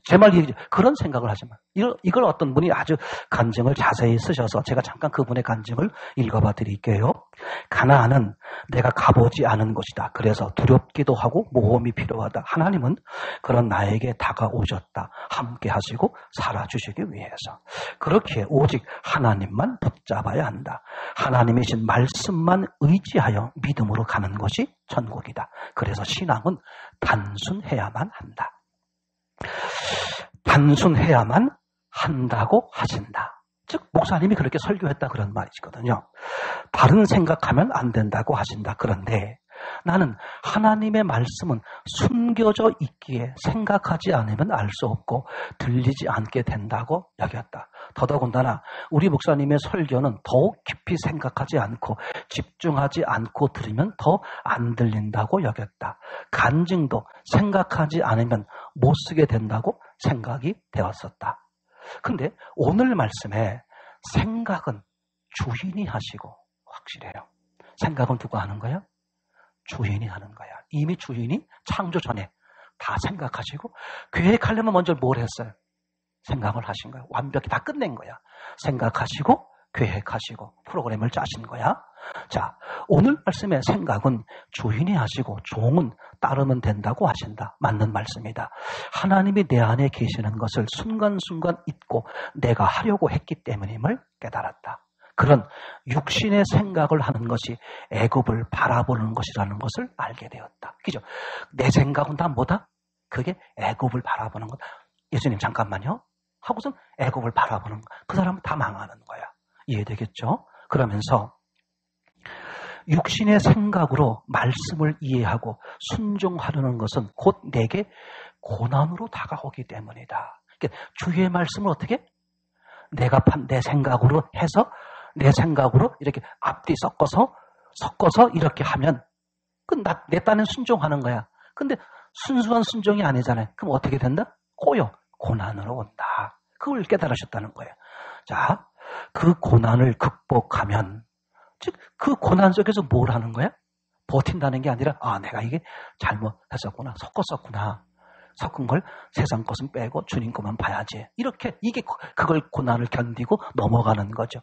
Speaker 1: 제 말 얘기죠. 그런 생각을 하지 마. 이걸 어떤 분이 아주 간증을 자세히 쓰셔서 제가 잠깐 그분의 간증을 읽어봐 드릴게요. 가나안은 내가 가보지 않은 곳이다. 그래서 두렵기도 하고 모험이 필요하다. 하나님은 그런 나에게 다가오셨다. 함께 하시고 살아주시기 위해서. 그렇게 오직 하나님만 붙잡아야 한다. 하나님이신 말씀만 의지하여 믿음으로 가는 것이 천국이다. 그래서 신앙은 단순해야만 한다. 단순해야만 한다고 하신다. 즉 목사님이 그렇게 설교했다 그런 말이거든요. 다른 생각하면 안 된다고 하신다. 그런데 나는 하나님의 말씀은 숨겨져 있기에 생각하지 않으면 알 수 없고 들리지 않게 된다고 여겼다. 더더군다나 우리 목사님의 설교는 더욱 깊이 생각하지 않고 집중하지 않고 들으면 더 안 들린다고 여겼다. 간증도 생각하지 않으면 못 쓰게 된다고 생각이 되었었다. 근데 오늘 말씀에 생각은 주인이 하시고 확실해요. 생각은 누가 하는 거야? 주인이 하는 거야. 이미 주인이 창조 전에 다 생각하시고 계획하려면 먼저 뭘 했어요? 생각을 하신 거야. 완벽히 다 끝낸 거야. 생각하시고 계획하시고 프로그램을 짜신 거야. 자, 오늘 말씀의 생각은 주인이 하시고 종은 따르면 된다고 하신다. 맞는 말씀이다. 하나님이 내 안에 계시는 것을 순간순간 잊고 내가 하려고 했기 때문임을 깨달았다. 그런 육신의 생각을 하는 것이 애굽을 바라보는 것이라는 것을 알게 되었다. 그죠? 내 생각은 다 뭐다? 그게 애굽을 바라보는 것. 예수님 잠깐만요. 하고선 애굽을 바라보는 거. 그 사람은 다 망하는 거야. 이해되겠죠? 그러면서 육신의 생각으로 말씀을 이해하고 순종하려는 것은 곧 내게 고난으로 다가오기 때문이다. 그러니까 주의 말씀을 어떻게? 내가 내 생각으로 해서 내 생각으로 이렇게 앞뒤 섞어서 이렇게 하면 내 딴엔 순종하는 거야. 근데 순수한 순종이 아니잖아요. 그럼 어떻게 된다? 고난으로 온다. 그걸 깨달으셨다는 거예요. 자, 그 고난을 극복하면 즉 그 고난 속에서 뭘 하는 거야? 버틴다는 게 아니라 내가 이게 잘못했었구나. 섞었었구나. 섞은 걸 세상 것은 빼고 주님 것만 봐야지. 이렇게 그걸 고난을 견디고 넘어가는 거죠.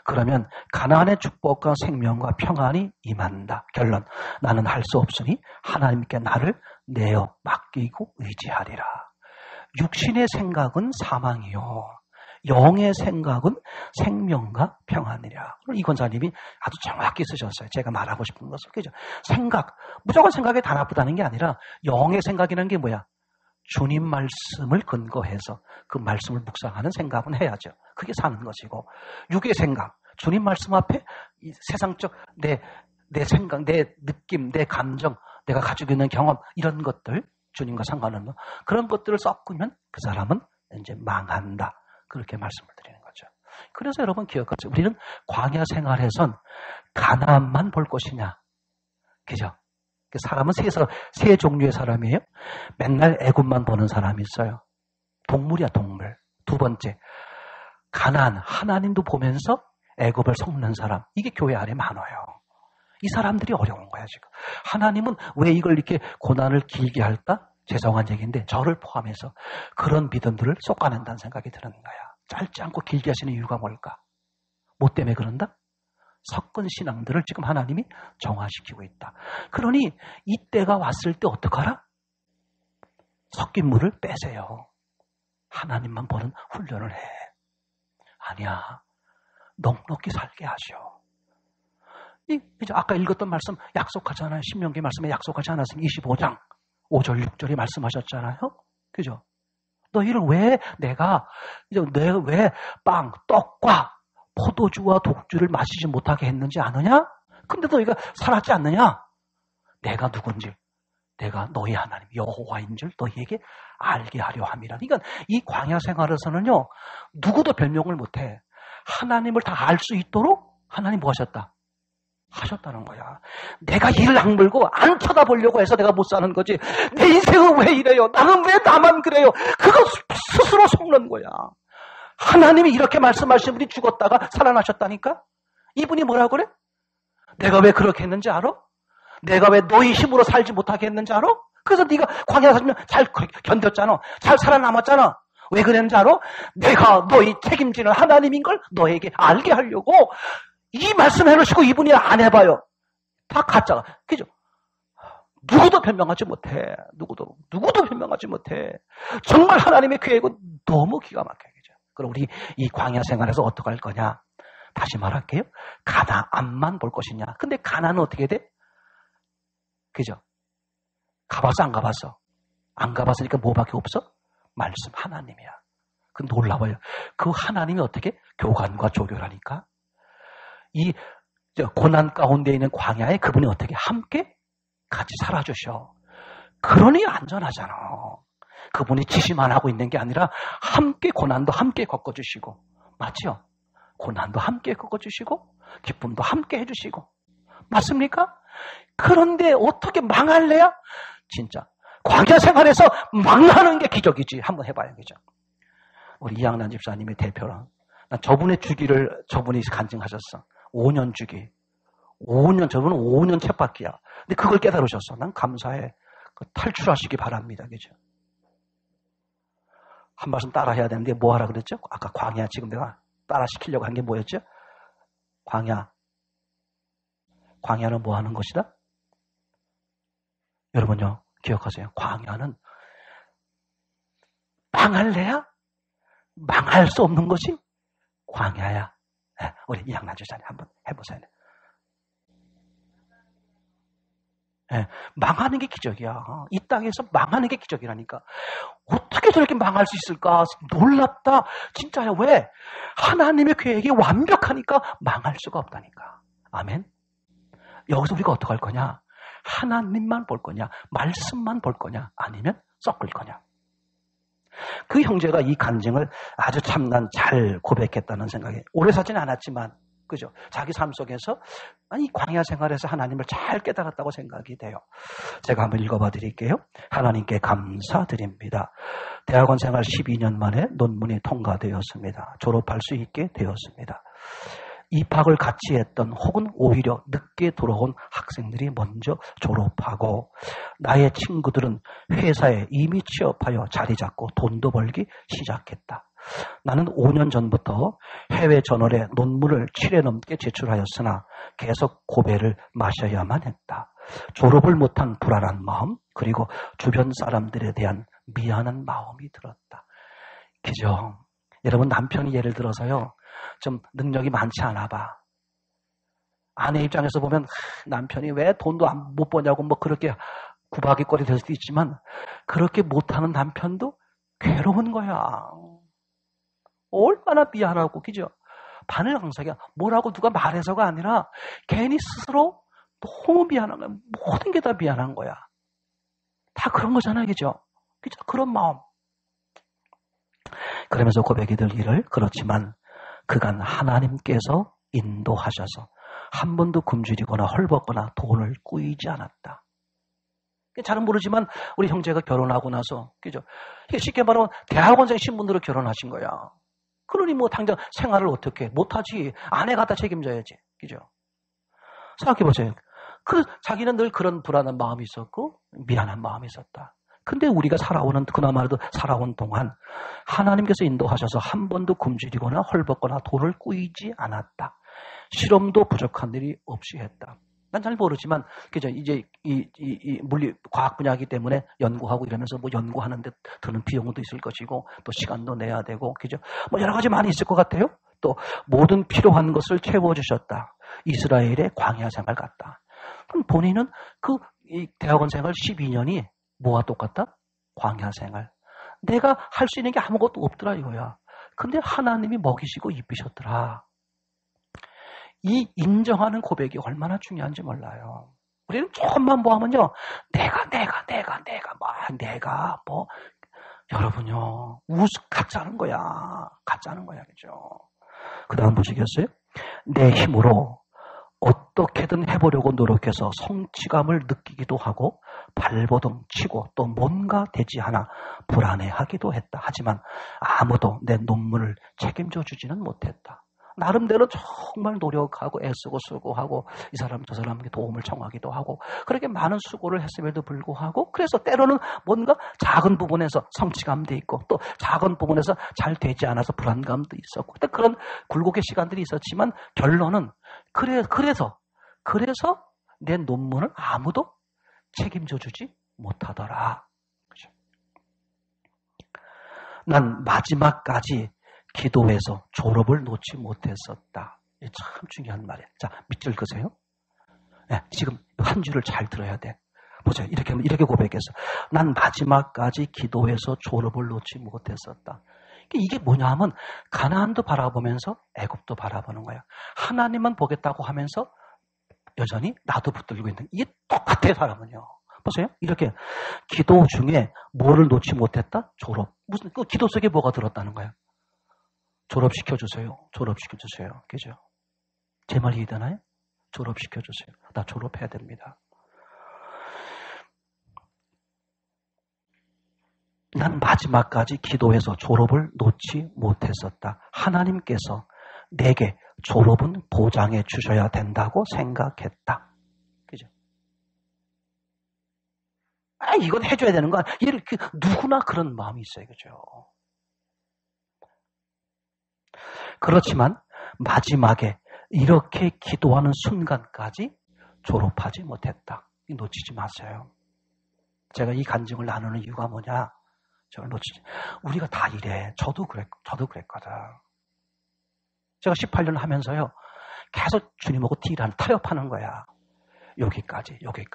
Speaker 1: 그러면 가나안의 축복과 생명과 평안이 임한다. 결론. 나는 할 수 없으니 하나님께 나를 내어 맡기고 의지하리라. 육신의 생각은 사망이요. 영의 생각은 생명과 평안이라. 이 권사님이 아주 정확히 쓰셨어요. 제가 말하고 싶은 것을. 그죠? 생각. 무조건 생각이 다 나쁘다는 게 아니라 영의 생각이라는 게 뭐야? 주님 말씀을 근거해서 그 말씀을 묵상하는 생각은 해야죠. 그게 사는 것이고. 육의 생각. 주님 말씀 앞에 이 세상적 내 생각, 내 느낌, 내 감정, 내가 가지고 있는 경험 이런 것들 주님과 상관없는 그런 것들을 섞으면 그 사람은 이제 망한다. 그렇게 말씀을 드리는 거죠. 그래서 여러분 기억하세요. 우리는 광야 생활에선 가나안만 볼 것이냐. 그죠? 사람은 세 종류의 사람이에요. 맨날 애굽만 보는 사람이 있어요. 동물이야, 동물. 두 번째, 가나안, 하나님도 보면서 애굽을 섞는 사람. 이게 교회 안에 많아요. 이 사람들이 어려운 거야, 지금. 하나님은 왜 이걸 이렇게 고난을 길게 할까? 죄송한 얘기인데 저를 포함해서 그런 믿음들을 쏟아낸다는 생각이 드는 거야. 짧지 않고 길게 하시는 이유가 뭘까? 뭐 때문에 그런다? 섞은 신앙들을 지금 하나님이 정화시키고 있다. 그러니 이때가 왔을 때 어떡하라? 섞인 물을 빼세요. 하나님만 보는 훈련을 해. 아니야. 넉넉히 살게 하셔. 이제 아까 읽었던 말씀 약속하잖아요. 신명기 말씀에 약속하지 않았으면 25장 5절 6절에 말씀하셨잖아요. 그죠? 너희를 왜 왜 빵, 떡과 포도주와 독주를 마시지 못하게 했는지 아느냐? 근데 너희가 살았지 않느냐? 내가 누군지, 내가 너희 하나님 여호와인 줄 너희에게 알게 하려 함이라. 그러니까 이 광야 생활에서는요, 누구도 변명을 못해. 하나님을 다 알 수 있도록 하나님 뭐 하셨다는 거야. 내가 이를 악물고 안 쳐다보려고 해서 내가 못 사는 거지. 내 인생은 왜 이래요? 나는 왜 나만 그래요? 그거 스스로 속는 거야. 하나님이 이렇게 말씀하신 분이 죽었다가 살아나셨다니까? 이분이 뭐라고 그래? 내가 왜 그렇게 했는지 알아? 내가 왜 너희 힘으로 살지 못하게 했는지 알아? 그래서 네가 광야 살면 잘 견뎠잖아. 잘 살아남았잖아. 왜 그랬는지 알아? 내가 너희 책임지는 하나님인 걸 너에게 알게 하려고 이 말씀 해놓으시고 이분이 안 해봐요. 다 가짜가. 그죠? 누구도 변명하지 못해. 누구도 변명하지 못해. 정말 하나님의 계획은 너무 기가 막혀요. 그죠? 그럼 우리 이 광야 생활에서 어떻게 할 거냐? 다시 말할게요. 가나안만 볼 것이냐? 근데 가나안은 어떻게 돼? 그죠? 가봤어, 안 가봤어? 안 가봤으니까 뭐밖에 없어? 말씀 하나님이야. 그 놀라워요. 그 하나님이 어떻게? 교관과 조교라니까? 이 고난 가운데 있는 광야에 그분이 어떻게 함께 같이 살아주셔. 그러니 안전하잖아. 그분이 지시만 하고 있는 게 아니라 함께 고난도 함께 겪어주시고, 맞죠? 고난도 함께 겪어주시고 기쁨도 함께 해주시고, 맞습니까? 그런데 어떻게 망할래야? 진짜 광야 생활에서 망하는 게 기적이지. 한번 해봐요. 그죠? 우리 이양란 집사님의 대표랑 난 저분의 주기를 저분이 간증하셨어. 5년 주기. 5년, 저분은 5년 쳇바퀴야. 근데 그걸 깨달으셨어. 난 감사해. 탈출하시기 바랍니다. 그죠? 한 말씀 따라 해야 되는데 뭐 하라 그랬죠? 아까 광야, 지금 내가 따라 시키려고 한 게 뭐였죠? 광야는 뭐 하는 것이다? 여러분요, 기억하세요. 광야는 망할래야? 망할 수 없는 것이 광야야. 네, 우리 이양란 주사님 한번 해보세요. 네, 망하는 게 기적이야. 이 땅에서 망하는 게 기적이라니까. 어떻게 저렇게 망할 수 있을까? 놀랍다. 진짜야. 왜? 하나님의 계획이 완벽하니까 망할 수가 없다니까. 아멘. 여기서 우리가 어떻게 할 거냐? 하나님만 볼 거냐? 말씀만 볼 거냐? 아니면 섞을 거냐? 그 형제가 이 간증을 아주 참난 잘 고백했다는 생각에 오래 사지는 않았지만, 그죠? 자기 삶 속에서 이 광야 생활에서 하나님을 잘 깨달았다고 생각이 돼요. 제가 한번 읽어봐 드릴게요. 하나님께 감사드립니다. 대학원 생활 12년 만에 논문이 통과되었습니다. 졸업할 수 있게 되었습니다. 입학을 같이 했던 혹은 오히려 늦게 들어온 학생들이 먼저 졸업하고, 나의 친구들은 회사에 이미 취업하여 자리 잡고 돈도 벌기 시작했다. 나는 5년 전부터 해외 저널에 논문을 7회 넘게 제출하였으나 계속 고배를 마셔야만 했다. 졸업을 못한 불안한 마음, 그리고 주변 사람들에 대한 미안한 마음이 들었다. 그죠? 여러분, 남편이 예를 들어서요, 좀 능력이 많지 않아 봐. 아내 입장에서 보면 남편이 왜 돈도 못 버냐고 뭐 그렇게 구박이거리 될 수도 있지만, 그렇게 못하는 남편도 괴로운 거야. 얼마나 미안하고, 그죠? 바늘강석이야. 뭐라고 누가 말해서가 아니라 괜히 스스로 너무 미안한 거야. 모든 게 다 미안한 거야. 다 그런 거잖아요. 그죠? 그죠? 그런 마음. 그러면서 고백이 들기를, 그렇지만 그간 하나님께서 인도하셔서 한 번도 굶주리거나 헐벗거나 돈을 꾸이지 않았다. 잘은 모르지만 우리 형제가 결혼하고 나서, 그죠? 쉽게 말하면 대학원생 신분으로 결혼하신 거야. 그러니 뭐 당장 생활을 어떻게 해? 못하지. 아내가 다 책임져야지. 그죠? 생각해보세요. 자기는 늘 그런 불안한 마음이 있었고 미안한 마음이 있었다. 근데 우리가 그나마라도 살아온 동안 하나님께서 인도하셔서 한 번도 굶주리거나 헐벗거나 돈을 꾸이지 않았다. 실험도 부족한 일이 없이 했다. 난 잘 모르지만, 그죠? 이제 과학 분야이기 때문에 연구하고 이러면서 뭐 연구하는데 드는 비용도 있을 것이고, 또 시간도 내야 되고, 그죠? 뭐 여러 가지 많이 있을 것 같아요. 또 모든 필요한 것을 채워주셨다. 이스라엘의 광야 생활 같다. 그럼 본인은 이 대학원 생활 12년이 뭐와 똑같다? 광야 생활. 내가 할 수 있는 게 아무것도 없더라 이거야. 근데 하나님이 먹이시고 입히셨더라. 이 인정하는 고백이 얼마나 중요한지 몰라요. 우리는 조금만 하면요. 내가 여러분요. 가짜는 거야. 가짜는 거야. 그죠? 그 다음 보시겠어요? 내 힘으로 어떻게든 해보려고 노력해서 성취감을 느끼기도 하고 발버둥 치고 또 뭔가 되지 않아 불안해하기도 했다. 하지만 아무도 내 논문을 책임져 주지는 못했다. 나름대로 정말 노력하고 애쓰고 수고하고 이 사람 저 사람에게 도움을 청하기도 하고 그렇게 많은 수고를 했음에도 불구하고 그래서 때로는 뭔가 작은 부분에서 성취감도 있고 또 작은 부분에서 잘 되지 않아서 불안감도 있었고 그런 굴곡의 시간들이 있었지만 결론은 그래서 내 논문을 아무도 책임져 주지 못하더라. 그렇죠? 난 마지막까지 기도해서 졸업을 놓지 못했었다. 이게 참 중요한 말이에요. 자, 밑줄 그세요. 네, 지금 한 줄을 잘 들어야 돼. 보세요. 이렇게 고백했어. 난 마지막까지 기도해서 졸업을 놓지 못했었다. 이게 뭐냐 하면 가나안도 바라보면서 애굽도 바라보는 거야. 하나님만 보겠다고 하면서 여전히 나도 붙들고 있는 이게 똑같아요. 사람은요. 보세요. 이렇게 기도 중에 뭐를 놓지 못했다? 졸업. 무슨 그 기도 속에 뭐가 들었다는 거야? 졸업시켜주세요. 졸업시켜주세요. 그죠? 제 말 이해되나요? 졸업시켜주세요. 나 졸업해야 됩니다. 난 마지막까지 기도해서 졸업을 놓지 못했었다. 하나님께서 내게 졸업은 보장해 주셔야 된다고 생각했다. 그죠? 이건 해줘야 되는 거 아니야? 누구나 그런 마음이 있어요. 그죠? 그렇지만 마지막에 이렇게 기도하는 순간까지 졸업하지 못했다. 놓치지 마세요. 제가 이 간증을 나누는 이유가 뭐냐? 우리가 다 이래. 저도 그랬거든. 제가 18년 하면서요. 계속 주님하고 딜하는 타협하는 거야. 여기까지. 그러니까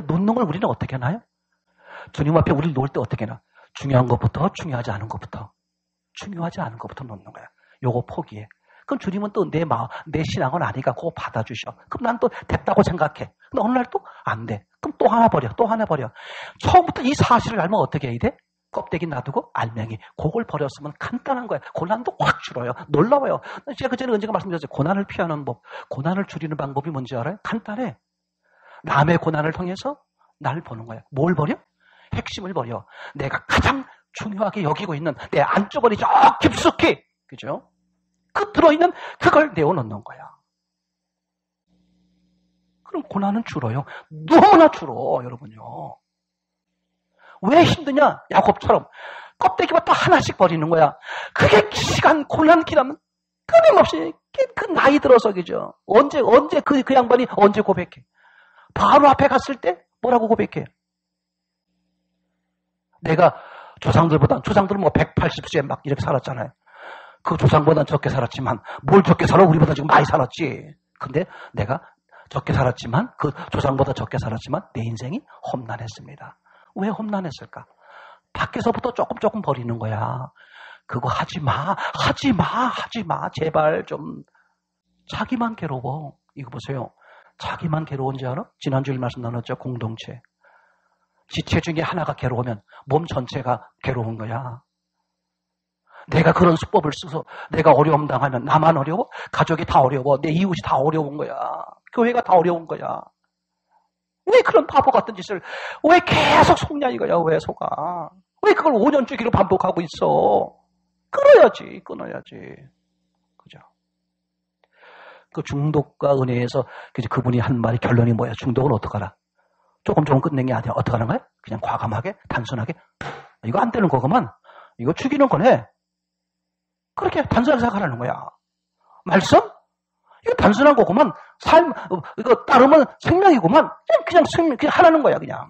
Speaker 1: 놓는 걸 우리는 어떻게 하나요? 주님 앞에 우리를 놓을 때 어떻게 하나? 중요한 것부터 중요하지 않은 것부터 놓는 거야. 요거 포기해. 그럼 주님은 또 내 신앙은 아니까 그거 받아주셔. 그럼 난 또 됐다고 생각해. 근데 어느 날 또 안 돼. 그럼 또 하나 버려. 처음부터 이 사실을 알면 어떻게 해야 돼? 껍데기 놔두고 알맹이. 그걸 버렸으면 간단한 거야. 고난도 확 줄어요. 놀라워요. 제가 그전에 언젠가 말씀드렸죠. 고난을 피하는 법. 고난을 줄이는 방법이 뭔지 알아요? 간단해. 남의 고난을 통해서 날 보는 거야. 뭘 버려? 핵심을 버려. 내가 가장 중요하게 여기고 있는 내 안쪽을 저 깊숙이, 그죠? 들어있는 그걸 내어놓는 거야. 그럼 고난은 줄어요. 너무나 줄어, 여러분요. 왜 힘드냐? 야곱처럼 껍데기부터 하나씩 버리는 거야. 그게 고난 기라면 끊임없이 그 나이 들어서, 그죠? 언제 그 양반이 언제 고백해? 바로 앞에 갔을 때 뭐라고 고백해? 내가 조상들은 뭐 180세 막 이렇게 살았잖아요. 그 조상보단 적게 살았지만, 뭘 적게 살아? 우리보다 지금 많이 살았지. 근데 내가 적게 살았지만, 그 조상보다 적게 살았지만, 내 인생이 험난했습니다. 왜 험난했을까? 밖에서부터 조금 버리는 거야. 그거 하지 마. 제발 좀. 자기만 괴로워. 이거 보세요. 자기만 괴로운지 알아? 지난주에 말씀 나눴죠? 공동체. 지체 중에 하나가 괴로우면 몸 전체가 괴로운 거야. 내가 그런 수법을 써서 내가 어려움 당하면 나만 어려워? 가족이 다 어려워. 내 이웃이 다 어려운 거야. 교회가 다 어려운 거야. 왜 그런 바보 같은 짓을 왜 계속 속냐 이거야. 왜 속아? 왜 그걸 5년 주기로 반복하고 있어? 끊어야지. 그죠? 그 중독과 은혜에서 그분이 한 말이 결론이 뭐야? 중독은 어떡하라? 조금 끝낸 게 아니야. 어떡하는 거야? 그냥 과감하게, 단순하게, 이거 안 되는 거구만. 이거 죽이는 거네. 그렇게 단순하게 생각하라는 거야. 말씀? 이거 단순한 거구만. 삶, 이거 따르면 생명이구만. 그냥 하라는 거야, 그냥.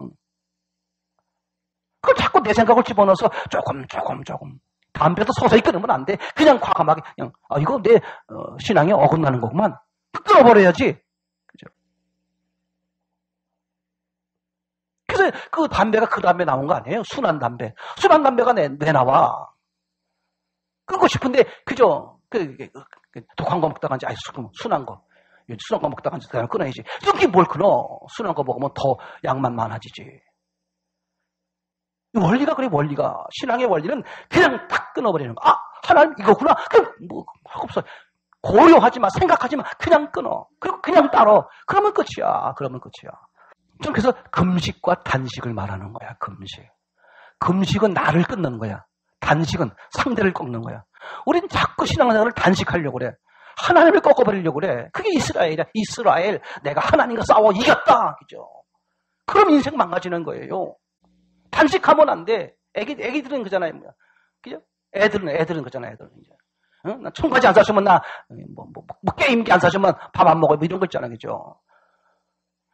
Speaker 1: 그걸 자꾸 내 생각을 집어넣어서 조금. 담배도 서서히 끊으면 안 돼. 그냥 과감하게, 그냥, 이거 내 신앙에 어긋나는 거구만. 끊어버려야지. 그죠? 그래서 그 담배가 그 다음에 나온 거 아니에요? 순한 담배. 순한 담배가 왜 나와? 끊고 싶은데, 그죠? 독한 거 먹다가 이제, 순한 거. 순한 거 먹다가 이제 끊어야지. 이렇게 뭘 끊어? 순한 거 먹으면 더 양만 많아지지. 원리가 그래, 원리가. 신앙의 원리는 그냥 딱 끊어버리는 거. 하나님 이거구나. 그럼 하고 없어. 고려하지 마, 생각하지 마. 그냥 끊어. 그리고 그냥 따라. 그러면 끝이야. 좀 그래서 금식과 단식을 말하는 거야, 금식. 금식은 나를 끊는 거야. 단식은 상대를 꺾는 거야. 우린 자꾸 신앙생활을 단식하려고 그래. 하나님을 꺾어버리려고 그래. 그게 이스라엘이야. 이스라엘. 내가 하나님과 싸워 이겼다. 그죠? 그럼 인생 망가지는 거예요. 단식하면 안 돼. 애기들은 그잖아요. 그죠? 애들은 그잖아요. 애들은 이제. 나 청바지 안 사주면 게임기 안 사주면 밥 안 먹어요. 이런 거 있잖아요. 그죠?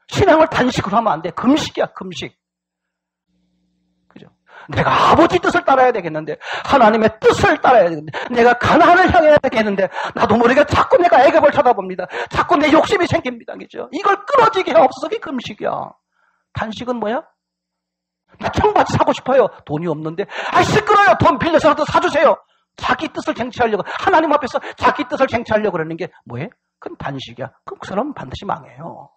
Speaker 1: 신앙을 단식으로 하면 안 돼. 금식이야, 금식. 그죠? 내가 아버지 뜻을 따라야 되겠는데, 하나님의 뜻을 따라야 되겠는데, 내가 가나안을 향해야 되겠는데, 나도 모르게 자꾸 내가 애굽을 쳐다봅니다. 자꾸 내 욕심이 생깁니다. 그죠? 이걸 끊어지게 없어서 그게 금식이야. 단식은 뭐야? 나 청바지 사고 싶어요. 돈이 없는데. 시끄러워요. 돈 빌려서라도 사주세요. 자기 뜻을 쟁취하려고, 하나님 앞에서 자기 뜻을 쟁취하려고 그러는 게 뭐예요? 그건 단식이야. 그럼 그 사람은 반드시 망해요.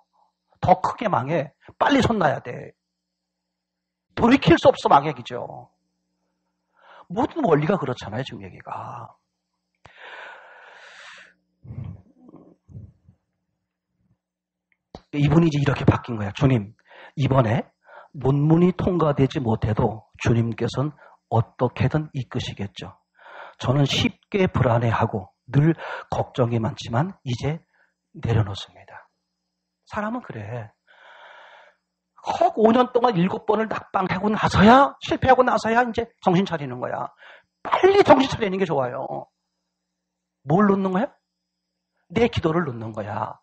Speaker 1: 더 크게 망해. 빨리 손 놔야 돼. 돌이킬 수 없어 망해, 그죠? 모든 원리가 그렇잖아요, 지금 얘기가. 이분이 이제 이렇게 바뀐 거야. 주님, 이번에 논문이 통과되지 못해도 주님께서는 어떻게든 이끄시겠죠. 저는 쉽게 불안해하고 늘 걱정이 많지만 이제 내려놓습니다. 사람은 그래. 5년 동안 7번을 낙방하고 나서야, 실패하고 나서야 이제 정신 차리는 거야. 빨리 정신 차리는 게 좋아요. 뭘 놓는 거야? 내 기도를 놓는 거야.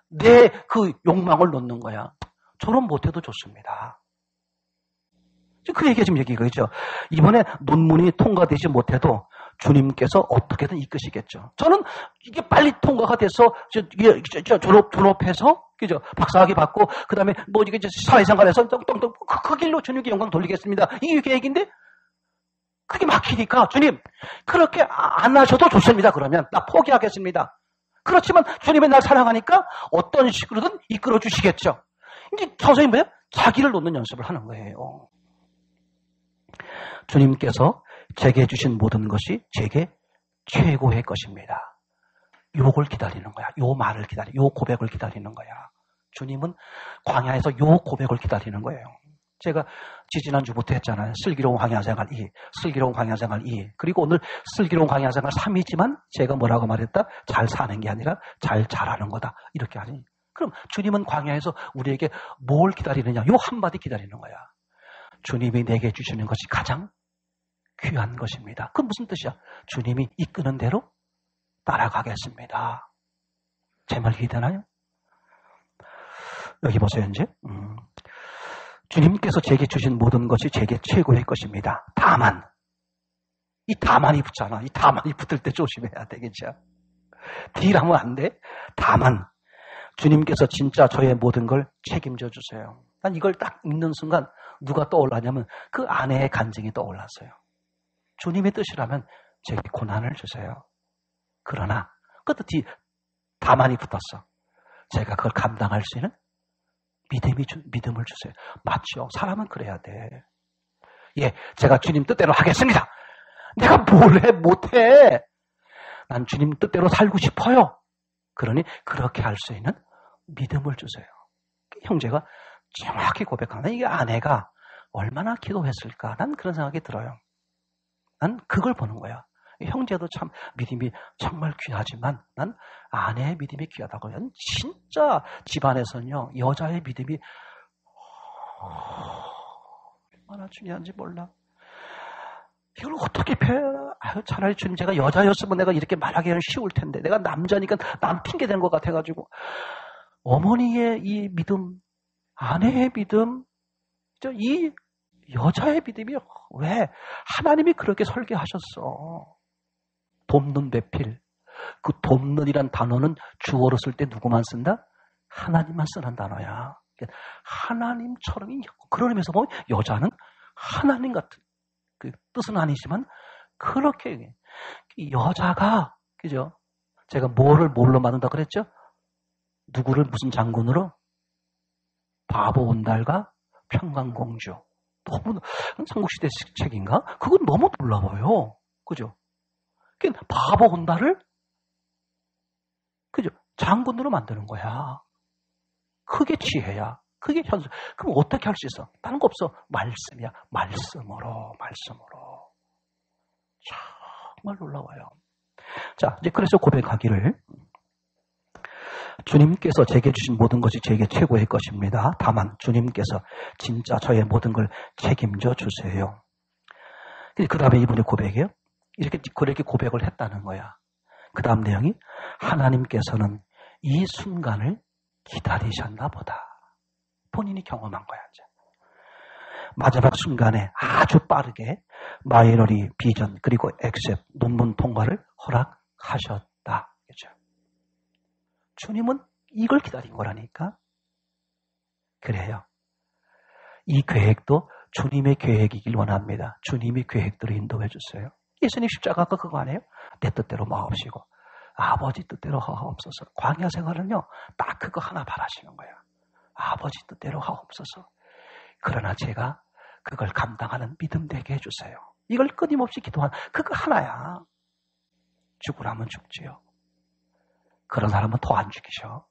Speaker 1: 내 그 욕망을 놓는 거야. 저는 못해도 좋습니다. 그 얘기가 지금 얘기가 있죠. 이번에 논문이 통과되지 못해도 주님께서 어떻게든 이끄시겠죠. 저는 이게 빨리 통과가 돼서 졸업해서 그죠? 박사학위 받고 그다음에 뭐 이게 사회생활에서 그 길로 주님께 영광 돌리겠습니다. 이게 계획인데 그게 막히니까 주님 그렇게 안 하셔도 좋습니다. 그러면 나 포기하겠습니다. 그렇지만 주님이 날 사랑하니까 어떤 식으로든 이끌어 주시겠죠. 이제 선생님 뭐예요? 자기를 놓는 연습을 하는 거예요. 주님께서 제게 주신 모든 것이 제게 최고의 것입니다. 요걸 기다리는 거야. 요 말을 요 고백을 기다리는 거야. 주님은 광야에서 요 고백을 기다리는 거예요. 제가 지지난주부터 했잖아요. 슬기로운 광야생활 2, 슬기로운 광야생활 2. 그리고 오늘 슬기로운 광야생활 3이지만 제가 뭐라고 말했다? 잘 사는 게 아니라 잘 자라는 거다. 이렇게 하니. 그럼 주님은 광야에서 우리에게 뭘 기다리느냐? 요 한마디 기다리는 거야. 주님이 내게 주시는 것이 가장 귀한 것입니다. 그건 무슨 뜻이야? 주님이 이끄는 대로 따라가겠습니다. 제 말 이해되나요? 여기 보세요, 이제. 주님께서 제게 주신 모든 것이 제게 최고의 것입니다. 다만, 이 다만이 붙잖아. 이 다만이 붙을 때 조심해야 되겠죠. 딜하면 안 돼. 다만, 주님께서 진짜 저의 모든 걸 책임져 주세요. 난 이걸 딱 읽는 순간 누가 떠올랐냐면 그 아내의 간증이 떠올랐어요. 주님의 뜻이라면 제게 고난을 주세요. 그러나 그것도 다만이 붙었어. 제가 그걸 감당할 수 있는 믿음을 주세요. 맞죠? 사람은 그래야 돼. 예, 제가 주님 뜻대로 하겠습니다. 내가 뭘 해? 못해. 난 주님 뜻대로 살고 싶어요. 그러니 그렇게 할 수 있는 믿음을 주세요. 형제가 정확히 고백하는 이게 아내가 얼마나 기도했을까? 난 그런 생각이 들어요. 난 그걸 보는 거야. 형제도 참 믿음이 정말 귀하지만 난 아내의 믿음이 귀하다고 해요. 진짜 집안에서는요. 여자의 믿음이 얼마나 중요한지 몰라. 이걸 어떻게 표현하나? 차라리 주님 제가 여자였으면 내가 이렇게 말하기는 쉬울 텐데 내가 남자니까 남 핑계 된 것 같아가지고 어머니의 이 믿음, 아내의 믿음, 이 여자의 믿음이 왜 하나님이 그렇게 설계하셨어? 돕는 배필. 그 돕는이란 단어는 주어로 쓸 때 누구만 쓴다? 하나님만 쓰는 단어야. 하나님처럼 그런 의미에서 보면 여자는 하나님 같은 그 뜻은 아니지만 그렇게 여자가 그죠? 제가 뭘로 만든다 그랬죠? 누구를 무슨 장군으로? 바보 온달과 평강공주. 너무 삼국시대 책인가? 그건 너무 놀라워요. 그죠? 바보 온달을 그죠? 장군으로 만드는 거야. 그게 지혜야. 그게 현실. 그럼 어떻게 할 수 있어? 다른 거 없어. 말씀이야. 말씀으로. 정말 놀라워요. 자, 이제 그래서 고백하기를 주님께서 제게 주신 모든 것이 제게 최고의 것입니다. 다만 주님께서 진짜 저의 모든 걸 책임져 주세요. 그 다음에 이분의 고백이에요. 그렇게 고백을 했다는 거야. 그 다음 내용이 하나님께서는 이 순간을 기다리셨나 보다. 본인이 경험한 거야. 이제. 마지막 순간에 아주 빠르게 마이너리 비전 그리고 액셉 논문 통과를 허락하셨다. 그렇죠? 주님은 이걸 기다린 거라니까. 그래요. 이 계획도 주님의 계획이길 원합니다. 주님이 계획대로 인도해 주세요. 예수님 십자가가 그거 아니에요? 내 뜻대로 마옵시고 아버지 뜻대로 하옵소서. 광야 생활은요. 딱 그거 하나 바라시는 거예요. 아버지 뜻대로 하옵소서. 그러나 제가 그걸 감당하는 믿음 되게 해주세요. 이걸 끊임없이 기도한 그거 하나야. 죽으라면 죽지요. 그런 사람은 더 안 죽이셔.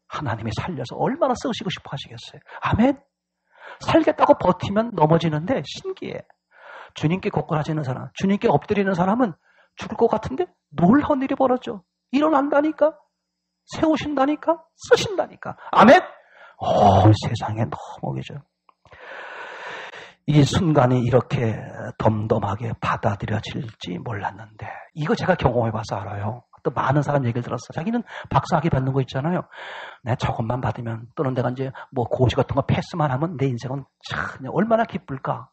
Speaker 1: 하나님이 살려서 얼마나 쓰시고 싶어 하시겠어요. 아멘. 살겠다고 버티면 넘어지는데 신기해. 주님께 고꾸라지는 사람, 주님께 엎드리는 사람은 죽을 것 같은데 놀라운 일이 벌어져. 일어난다니까. 세우신다니까. 쓰신다니까. 아멘. 세상에 너무 그죠. 이 순간이 이렇게 덤덤하게 받아들여질지 몰랐는데 이거 제가 경험해봐서 알아요. 또 많은 사람 얘기를 들었어. 자기는 박사학위 받는 거 있잖아요. 내가 저것만 받으면 또는 내가 이제 뭐 고시 같은 거 패스만 하면 내 인생은 참 얼마나 기쁠까.